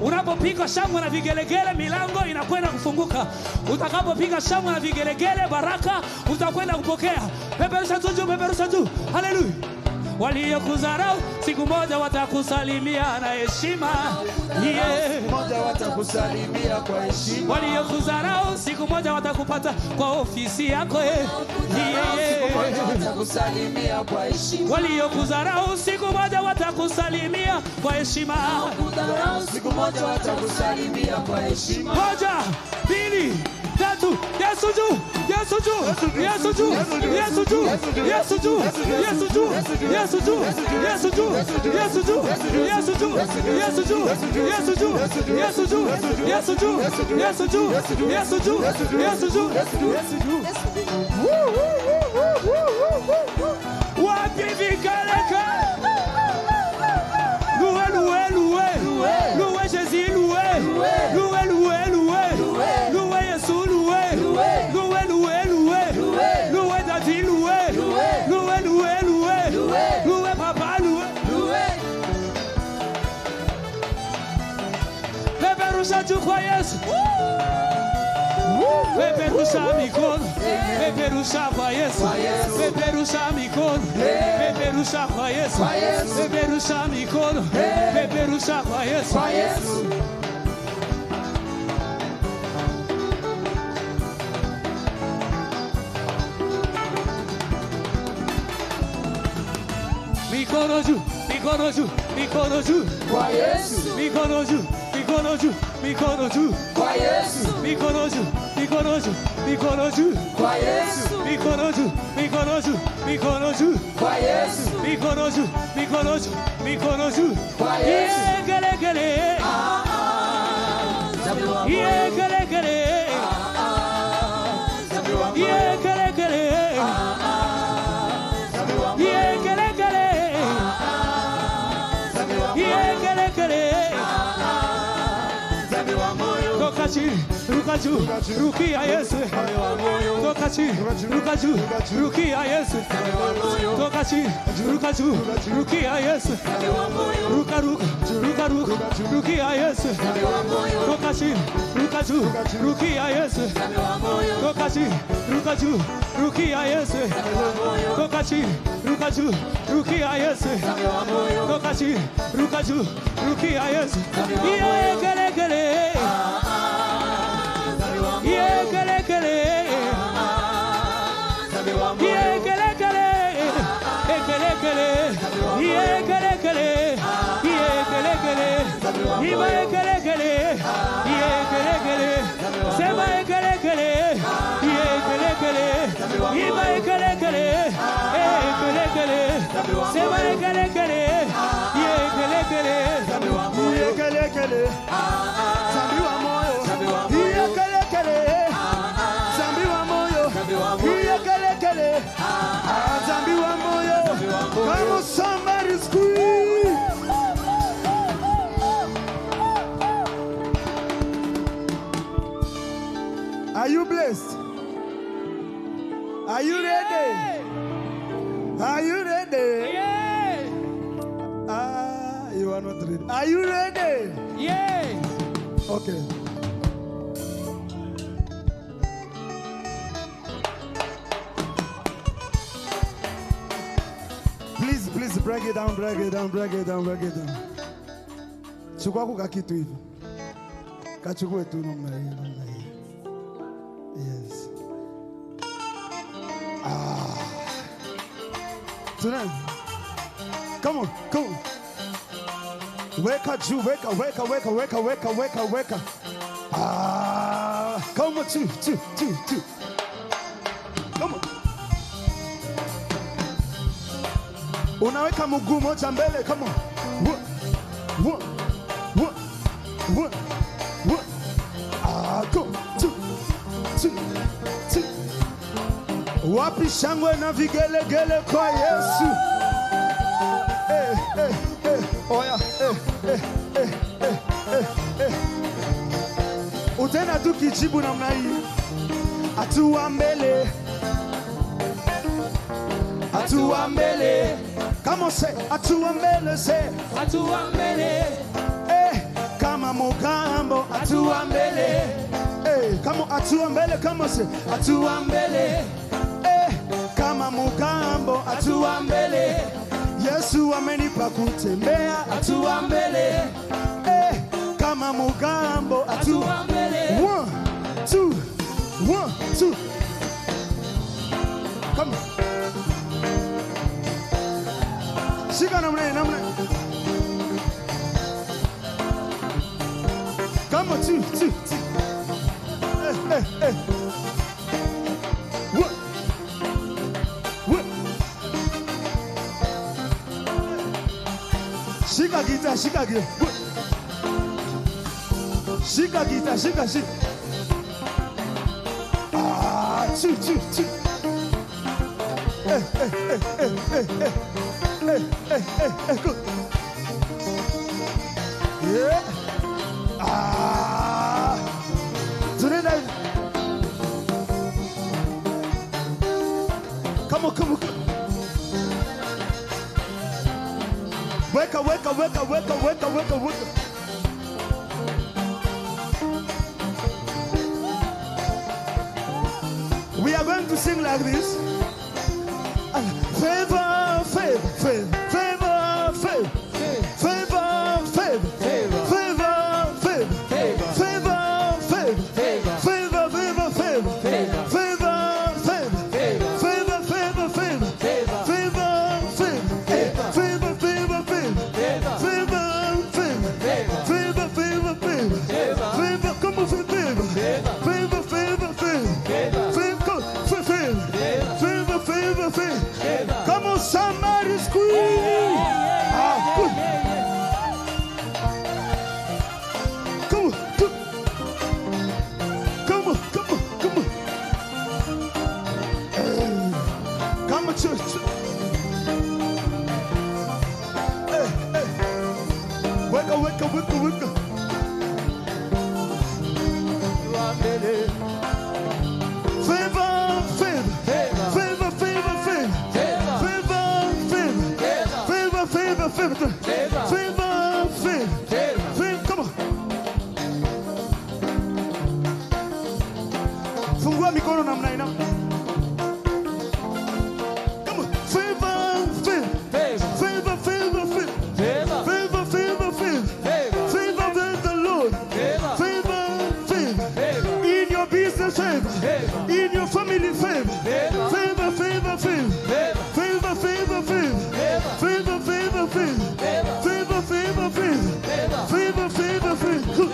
Unapopiga shangwe na vigelegele, milango inakwenda kufunguka. Utakapopiga shangwe na vigelegele, baraka utakwenda kupokea. Peperusha tu. Haleluya. Waliokudharau siku moja watakusalimia na heshima. Moja watakusalimia kwa heshima. Waliokudharau siku moja watakupata kwa ofisi yako. Siku moja watakusalimia kwa heshima. Waliokudharau siku moja watakusalimia kwa heshima. Waliokudharau siku moja watakusalimia kwa heshima. 1, 2, 3. Wapi vikaleka? Loué Jésus, loué Yesu, loué David, loué Papa, loué. Peperusha tu kwa Yesu. Peperusha mikono. Peperusha kwa Yesu. Peperusha mikono. Peperusha kwa Yesu. Peperusha mikono. Peperusha kwa Yesu. Mikono juu kwa Yesu. Mikono juu kwa Yesu. Mikono juu kwa Yesu. Mikono juu kwa Yesu. Mikono juu kwa Yesu. Yekelekele. Yekelekele. toka chini, ruka juu, rukia Yesu. Toka chini, ruka juu, rukia Yesu. Toka chini, ruka juu, rukia Yesu. Ruka ruka, ruka ruka, rukia Yesu. Toka chini, ruka juu, rukia Yesu. Toka chini, ruka juu, rukia Yesu. Toka chini, ruka juu, rukia Yesu. Toka chini, ruka juu, rukia Yesu. Iye kele kele, iye kele kele, iye kele kele, kele kele, iye kele kele, iye kele kele, iye kele kele, iye kele kele, sema kele kele, iye kele kele, iye kele kele, kele kele, sema kele kele, iye kele kele, iye kele kele, zambi wa moyo, iye kele kele, zambi wa moyo, iye kele kele, zambi wa moyo. Come on, somebody scream. Are you blessed? Are you ready? Are you ready? You are not ready. Are you ready? Yeah. Okay. Please break it down, break it down, break it down, break it down. Chukua kuka kitu hivi. Kachukue tu namna hii, namna hii. Yes. Tonight. Come on, come on. Weka juu, weka. Come on, two. Come on. Unaweka mguu moja mbele, come on. One. Go, two. Wapi shangwe na vigelegele kwa Yesu. Oya, Utena tu kijibu namna hii. Hatua mbele. Hatua mbele. Come on, say, hatua mbele, say. Hatua mbele. Kama mugambo, hatua mbele. Come on, hatua mbele, come on, say, hatua mbele. Kama mugambo, hatua mbele. Yesu amenipa kutembea, hatua mbele. Kama mugambo, hatua mbele. 1, 2, 1, 2. Come on. Shika namna. Come on, 2. What? Shika guitar. Shika guitar. 2. Good. Yeah. Tonight. Come on. Wake up. We are going to sing like this. Favor. Come on, somebody scream. Good. Come on. Come on, church. Wake up. mbele. Favor, favor, favor, favor, favor, favor, favor, favor, favor, favor, favor. Come on. Fungua mikono namna ina. Come on. Favor, favor, favor, favor, favor, favor, favor, favor, favor with the Lord. Favor, favor. In your business, favor. In your family, favor. Favor, favor, favor. Favor, favor, favor. Favor, favor, favor. Favor, favor, favor. Favor, favor, favor.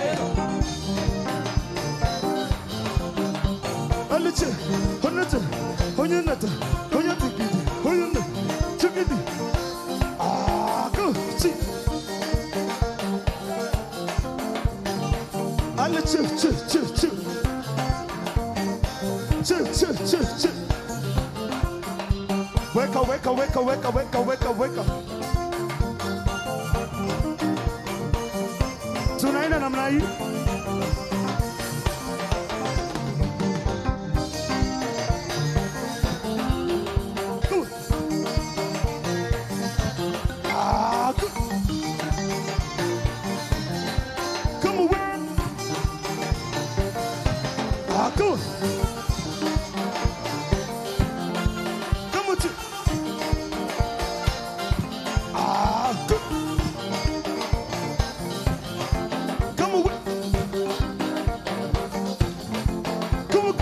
Alice, honata, honyanata, honyatikidi, honyana, chukidi. Ah, go, see. Alice, chill. Chill. Wake up. Tunaenda namna hii. Good. Good. Come on. Good. Come on. Good.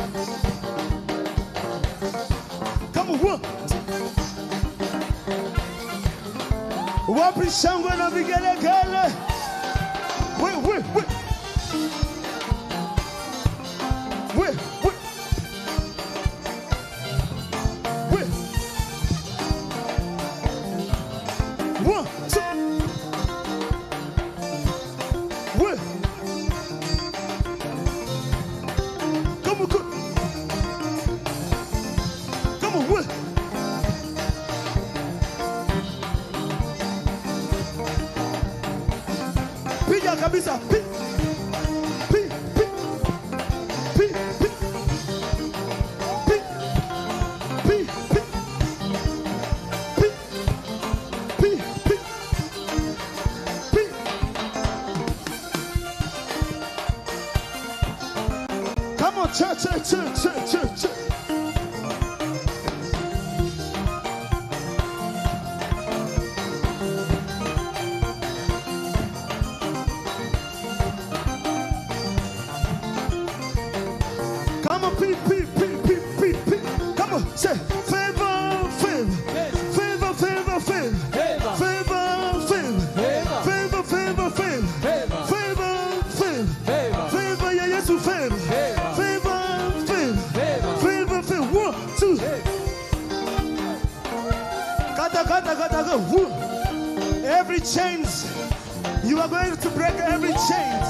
Come on. Come on. Wapi shangwe na vigelegele? Wait. One, two. Wait. Come on, good. Come on, wait. Piga kabisa. Pi. Come on, church. Come on, P. Come on, say favor. Favor, yeah, yes, favor. Favor. 1, 2. Kata. Every chains, you are going to break every chains.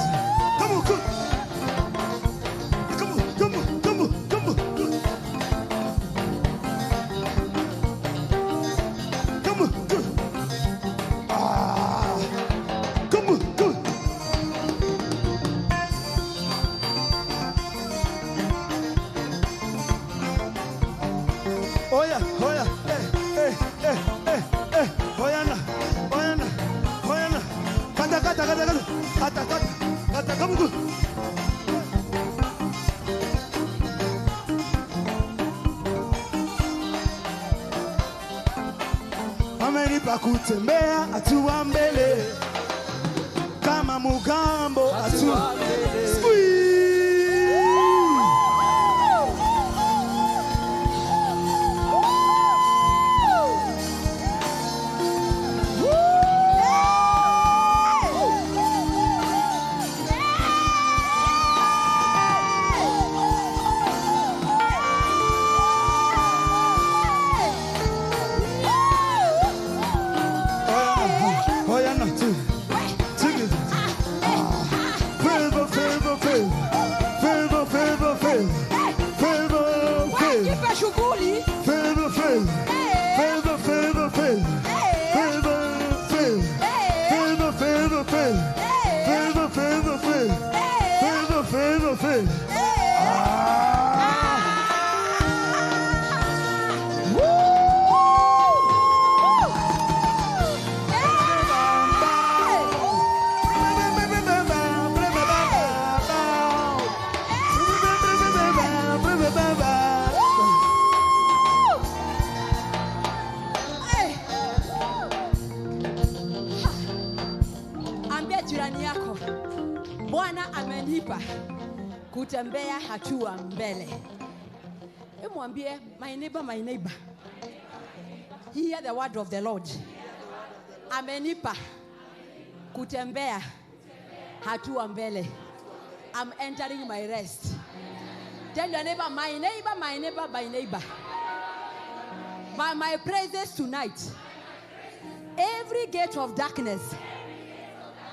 Come on, good. Come on. Come on, good. Come on, good. Oh yeah. Hey. Oyana. Kata. Come on, good. Amenipa kutembea hatua mbele kama mugambo hatua mbele. Favor. Bwana amenipa kutembea hatua mbele. Mwambie, my neighbor, hear the word of the Lord. Amenipa kutembea hatua mbele. I'm entering my rest. Tell your neighbor, my neighbor. By my presence tonight, every gate of darkness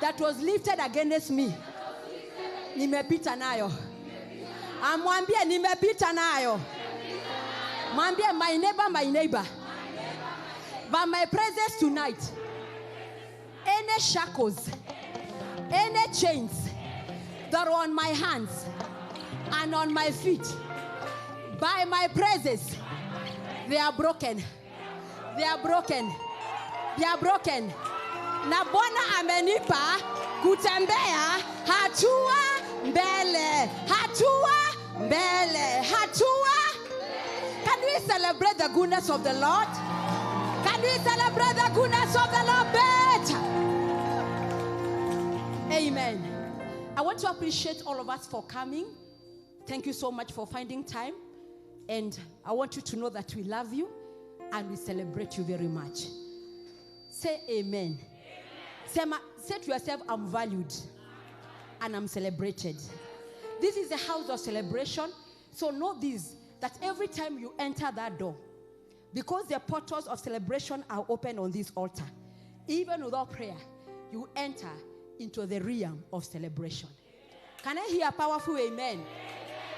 that was lifted against me, nimepita nayo. Amwambie nimepita nayo. Mwambie, my neighbor. By my presence tonight, any shackles, any chains that are on my hands and on my feet, by my presence, they are broken. They are broken. They are broken. Na Bwana amenipa kutembea hatua mbele. Hatua mbele. Hatua. Can we celebrate the goodness of the Lord? Can we celebrate the goodness of the Lord better? Amen. I want to appreciate all of us for coming. Thank you so much for finding time. And I want you to know that we love you and we celebrate you very much. Say amen. Say to yourself, I'm valued and I'm celebrated. This is a house of celebration. So know this, that every time you enter that door, because the portals of celebration are open on this altar, even without prayer, you enter into the realm of celebration. Can I hear a powerful amen?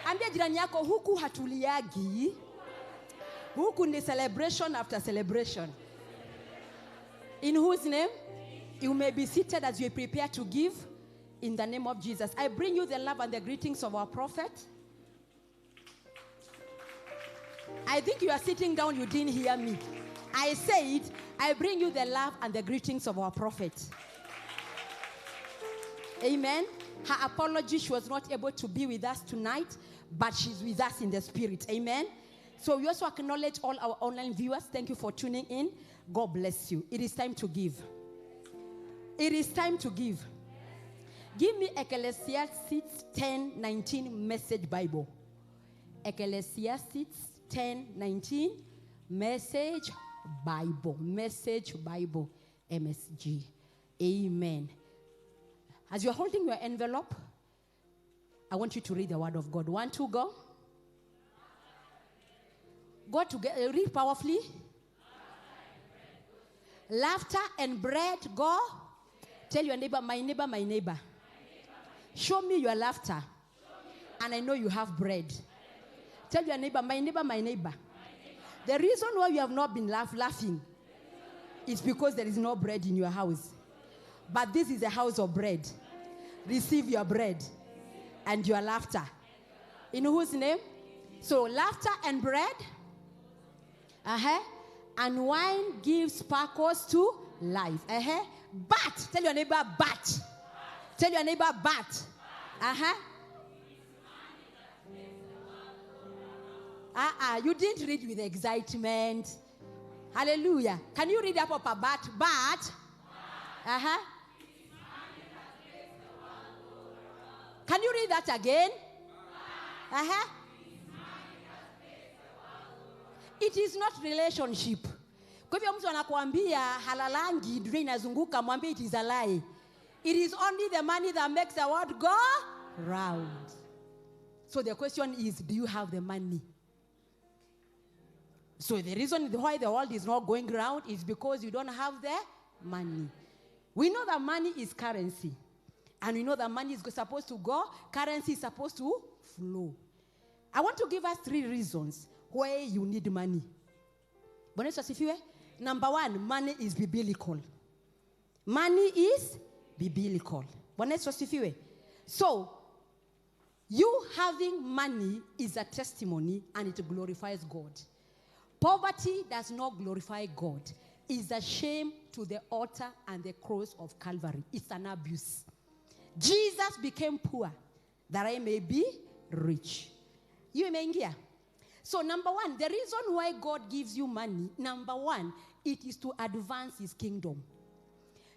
Ambia jirani yako, huku hatuliagi. Huku ni celebration after celebration. In whose name? You may be seated as you prepare to give in the name of Jesus. I bring you the love and the greetings of our prophet. I think you are sitting down, you didn't hear me. I said, I bring you the love and the greetings of our prophet. Amen. Her apology, she was not able to be with us tonight, but she's with us in the spirit. Amen. So we also acknowledge all our online viewers. Thank you for tuning in. God bless you. It is time to give. It is time to give. Give me Ecclesiastes 10:19 Message Bible. Ecclesiastes 10:19 Message Bible. Message Bible. MSG. Amen. As you're holding your envelope, I want you to read the word of God. 1, 2, go. Go together. Read powerfully. Laughter and bread, go. Tell your neighbor, my neighbor. Show me your laughter. And I know you have bread. Tell your neighbor, my neighbor. The reason why you have not been laughing is because there is no bread in your house. But this is a house of bread. Receive your bread and your laughter. In whose name? So laughter and bread. And wine gives sparkles to life. But, tell your neighbor, but. Tell your neighbor, but. You didn't read with excitement. Hallelujah. Can you read up a but? Can you read that again? It is not relationship. Kwa hivyo mtu anakuambia halalangi dunia inazunguka, mwambie it is a lie. It is only the money that makes the world go round. So the question is, do you have the money? So the reason why the world is not going round is because you don't have the money. We know that money is currency. And we know that money is supposed to go, currency is supposed to flow. I want to give us 3 reasons why you need money. Number 1, money is biblical. Money is biblical. So, you having money is a testimony and it glorifies God. Poverty does not glorify God. It's a shame to the altar and the cross of Calvary. It's an abuse. Jesus became poor that I may be rich. You may hear. So number 1, the reason why God gives you money, number 1, it is to advance his kingdom.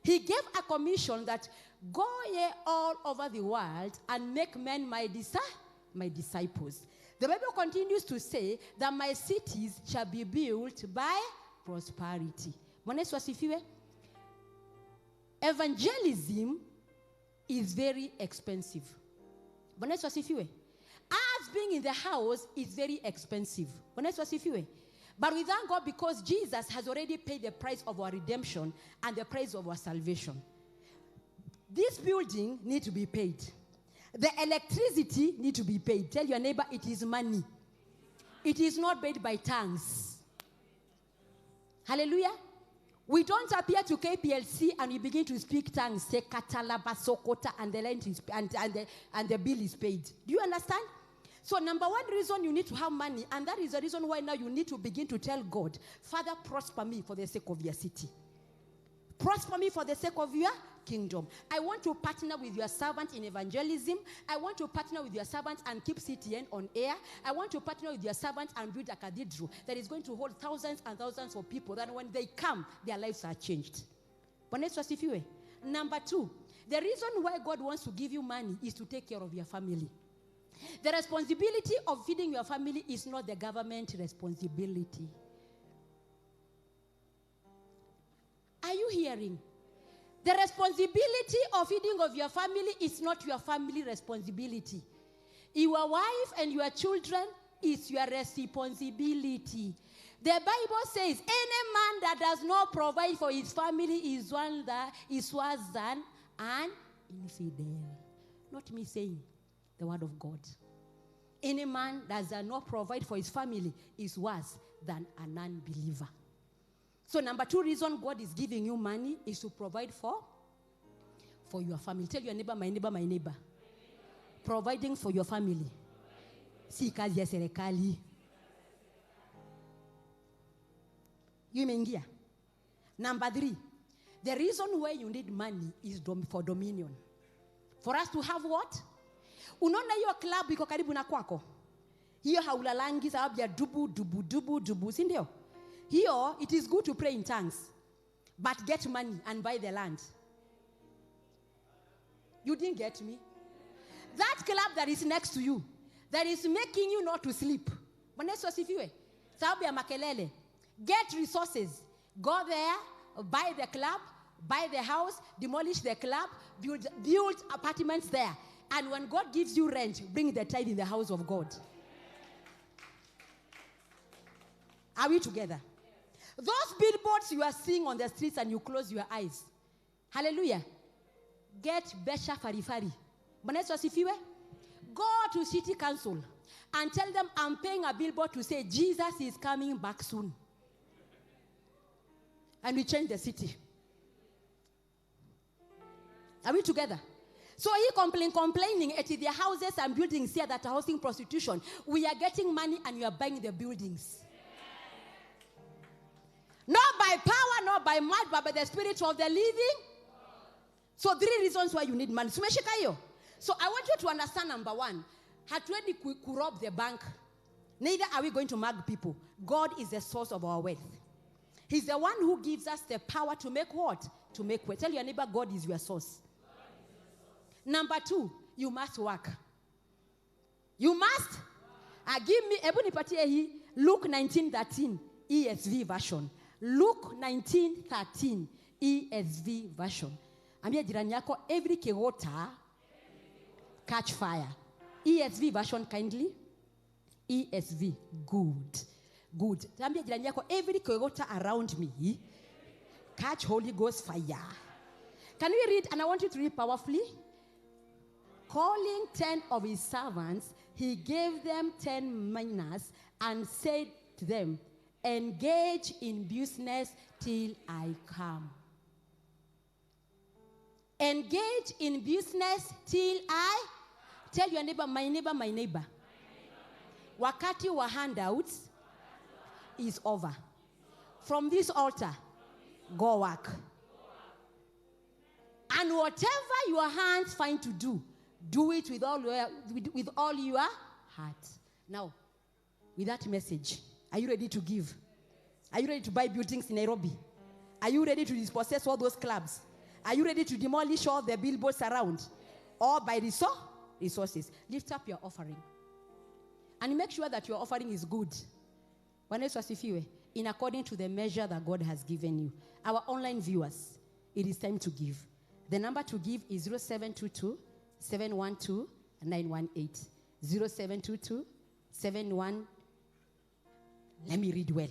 He gave a commission that Go ye all over the world and make men my disciples. The Bible continues to say that my cities shall be built by prosperity. Bwana Yesu asifiwe. Evangelism is very expensive. Bwana Yesu asifiwe. Us being in the house is very expensive. Bwana Yesu asifiwe. But we thank God because Jesus has already paid the price of our redemption and the price of our salvation. This building needs to be paid. The electricity needs to be paid. Tell your neighbor it is money. It is not paid by tongues. Hallelujah. We don't appear to KPLC and we begin to speak tongues. Say katalabasokota and the rent is and the bill is paid. Do you understand? So number one reason you need to have money, and that is the reason why now you need to begin to tell God, Father, prosper me for the sake of your city. Prosper me for the sake of your kingdom. I want to partner with your servant in evangelism. I want to partner with your servant and keep CTN on air. I want to partner with your servant and build a cathedral that is going to hold thousands and thousands of people, that when they come, their lives are changed. Number two, the reason why God wants to give you money is to take care of your family. The responsibility of feeding your family is not the government responsibility. Are you hearing? The responsibility of feeding of your family is not your family responsibility. Your wife and your children is your responsibility. The Bible says, any man that does not provide for his family is one that is worse than an infidel. Not me saying, the word of God. Any man that does not provide for his family is worse than an unbeliever. So number two reason God is giving you money is to provide for your family. Tell your neighbor, my neighbor, my neighbor. Providing for your family. Si kazi ya serikali. You imeingia. Number three, the reason why you need money is for dominion. For us to have what? Unaona hiyo club iko karibu na kwako. Hiyo haulalangi sababu ya dubu, si ndio? Here, it is good to pray in tongues, but get money and buy the land. You didn't get me? That club that is next to you, that is making you not to sleep. Bwana Yesu asifiwe. Sababu ya makelele. Get resources. Go there, buy the club, buy the house, demolish the club, build apartments there. And when God gives you rent, bring the tithe in the house of God. Are we together? Those billboards you are seeing on the streets and you close your eyes. Hallelujah. Get Besha Farifari. Bwana Yesu asifiwe. Go to city council and tell them I'm paying a billboard to say Jesus is coming back soon. And we change the city. Are we together? So he complaining at their houses and buildings here that are housing prostitution. We are getting money and you are buying the buildings. Not by power, not by might, but by the Spirit of the living. So 3 reasons why you need money. So I want you to understand number one. Hatuendi kurob the bank. Neither are we going to mug people. God is the source of our wealth. He's the one who gives us the power to make what? To make wealth. Tell your neighbor, God is your source. Number 2, you must work. You must. Give me, Luke 19:13, ESV version. Luke 19:13, ESV version. Ambia jirani yako, every kigota catch fire. ESV version kindly. ESV, good. Ambia jirani yako, every kigota around me catch Holy Ghost fire. Can we read? And I want you to read powerfully. Calling 10 of his servants, he gave them 10 minas and said to them, engage in business till I come. Engage in business till I. Tell your neighbor, my neighbor, my neighbor. Wakati wa handouts is over. From this altar, go work. And whatever your hands find to do, do it with all your heart. Now, with that message, are you ready to give? Are you ready to buy buildings in Nairobi? Are you ready to dispossess all those clubs? Are you ready to demolish all the billboards around? Or by resources? Lift up your offering. And make sure that your offering is good. In according to the measure that God has given you. Our online viewers, it is time to give. The number to give is 0722 712 918. 0722 71. Let me read well.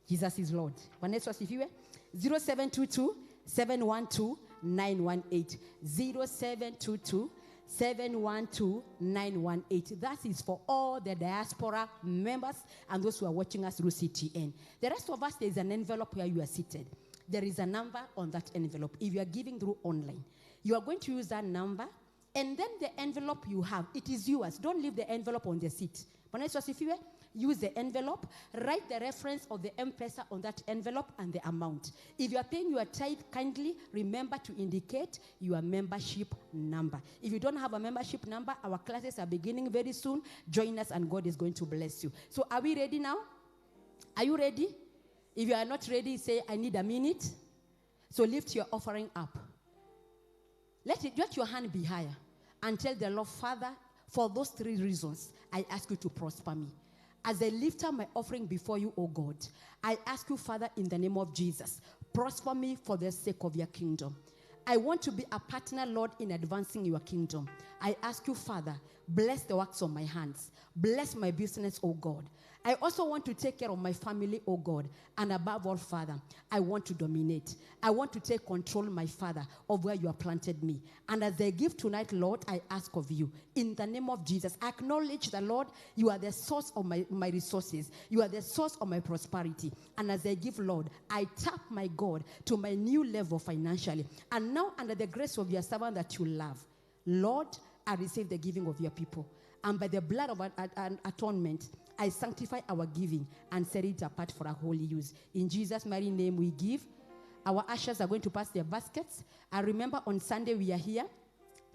Jesus is Lord. 0722 712 918. 0722 712 918. That is for all the diaspora members and those who are watching us through CTN. The rest of us, there is an envelope where you are seated. There is a number on that envelope. If you are giving through online, you are going to use that number, and then the envelope you have, it is yours. Don't leave the envelope on the seat. Use the envelope, write the reference of the M-Pesa on that envelope and the amount. If you are paying your tithe, kindly remember to indicate your membership number. If you don't have a membership number, our classes are beginning very soon. Join us and God is going to bless you. So are we ready now? Are you ready? If you are not ready, say, I need a minute. So lift your offering up. Let your hand be higher and tell the Lord, Father, for those 3 reasons, I ask you to prosper me. As I lift up my offering before you, O God, I ask you, Father, in the name of Jesus, prosper me for the sake of your kingdom. I want to be a partner, Lord, in advancing your kingdom. I ask you, Father, bless the works of my hands. Bless my business, O God. I also want to take care of my family, oh God. And above all, Father, I want to dominate. I want to take control, my Father, of where you have planted me. And as I give tonight, Lord, I ask of you, in the name of Jesus, I acknowledge that, Lord, you are the source of my resources. You are the source of my prosperity. And as I give, Lord, I tap, my God, to my new level financially. And now, under the grace of your servant that you love, Lord, I receive the giving of your people. And by the blood of an atonement, I sanctify our giving and set it apart for our holy use. In Jesus' mighty name we give. Our ushers are going to pass their baskets. And remember, on Sunday we are here.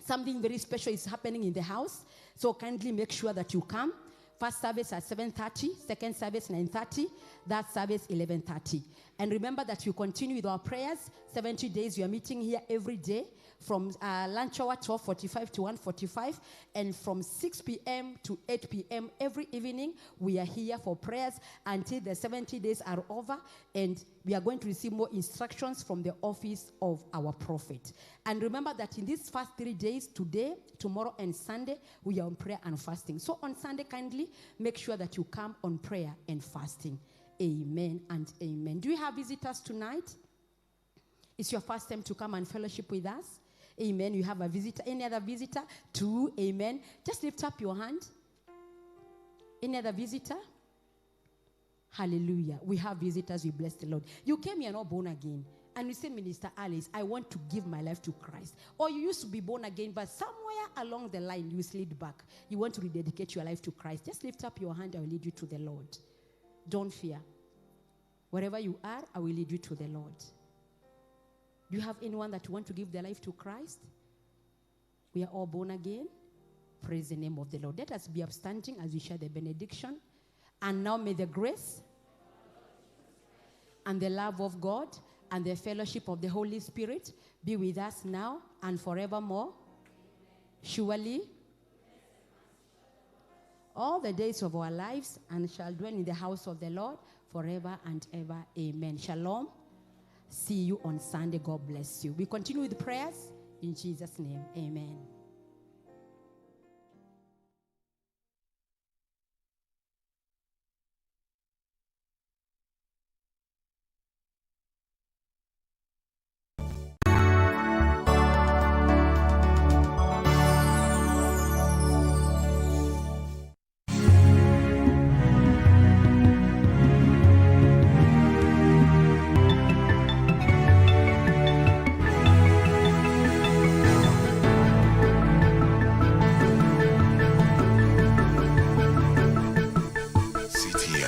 Something very special is happening in the house. So kindly make sure that you come. First service at 7:30, second service 9:30, that service 11:30. And remember that you continue with our prayers. 70 days we are meeting here every day from lunch hour 12:45 to 1:45, and from 6 p.m. to 8 p.m. every evening we are here for prayers until the 70 days are over, and we are going to receive more instructions from the office of our prophet. And remember that in these first 3 days, today, tomorrow, and Sunday, we are on prayer and fasting. So on Sunday, kindly make sure that you come on prayer and fasting. Amen and amen. Do you have visitors tonight? It's your first time to come and fellowship with us. Amen. You have a visitor. Any other visitor? 2. Amen. Just lift up your hand. Any other visitor? Hallelujah. We have visitors. We bless the Lord. You came here not born again. And you say, Minister Alice, I want to give my life to Christ. Or you used to be born again, but somewhere along the line you slid back. You want to rededicate your life to Christ. Just lift up your hand. I will lead you to the Lord. Don't fear. Wherever you are, I will lead you to the Lord. Do you have anyone that want to give their life to Christ? We are all born again. Praise the name of the Lord. Let us be upstanding as we share the benediction. And now may the grace and the love of God and the fellowship of the Holy Spirit be with us now and forevermore. Surely, all the days of our lives, and shall dwell in the house of the Lord forever and ever. Amen. Shalom. See you on Sunday. God bless you. We continue with prayers in Jesus' name. Amen.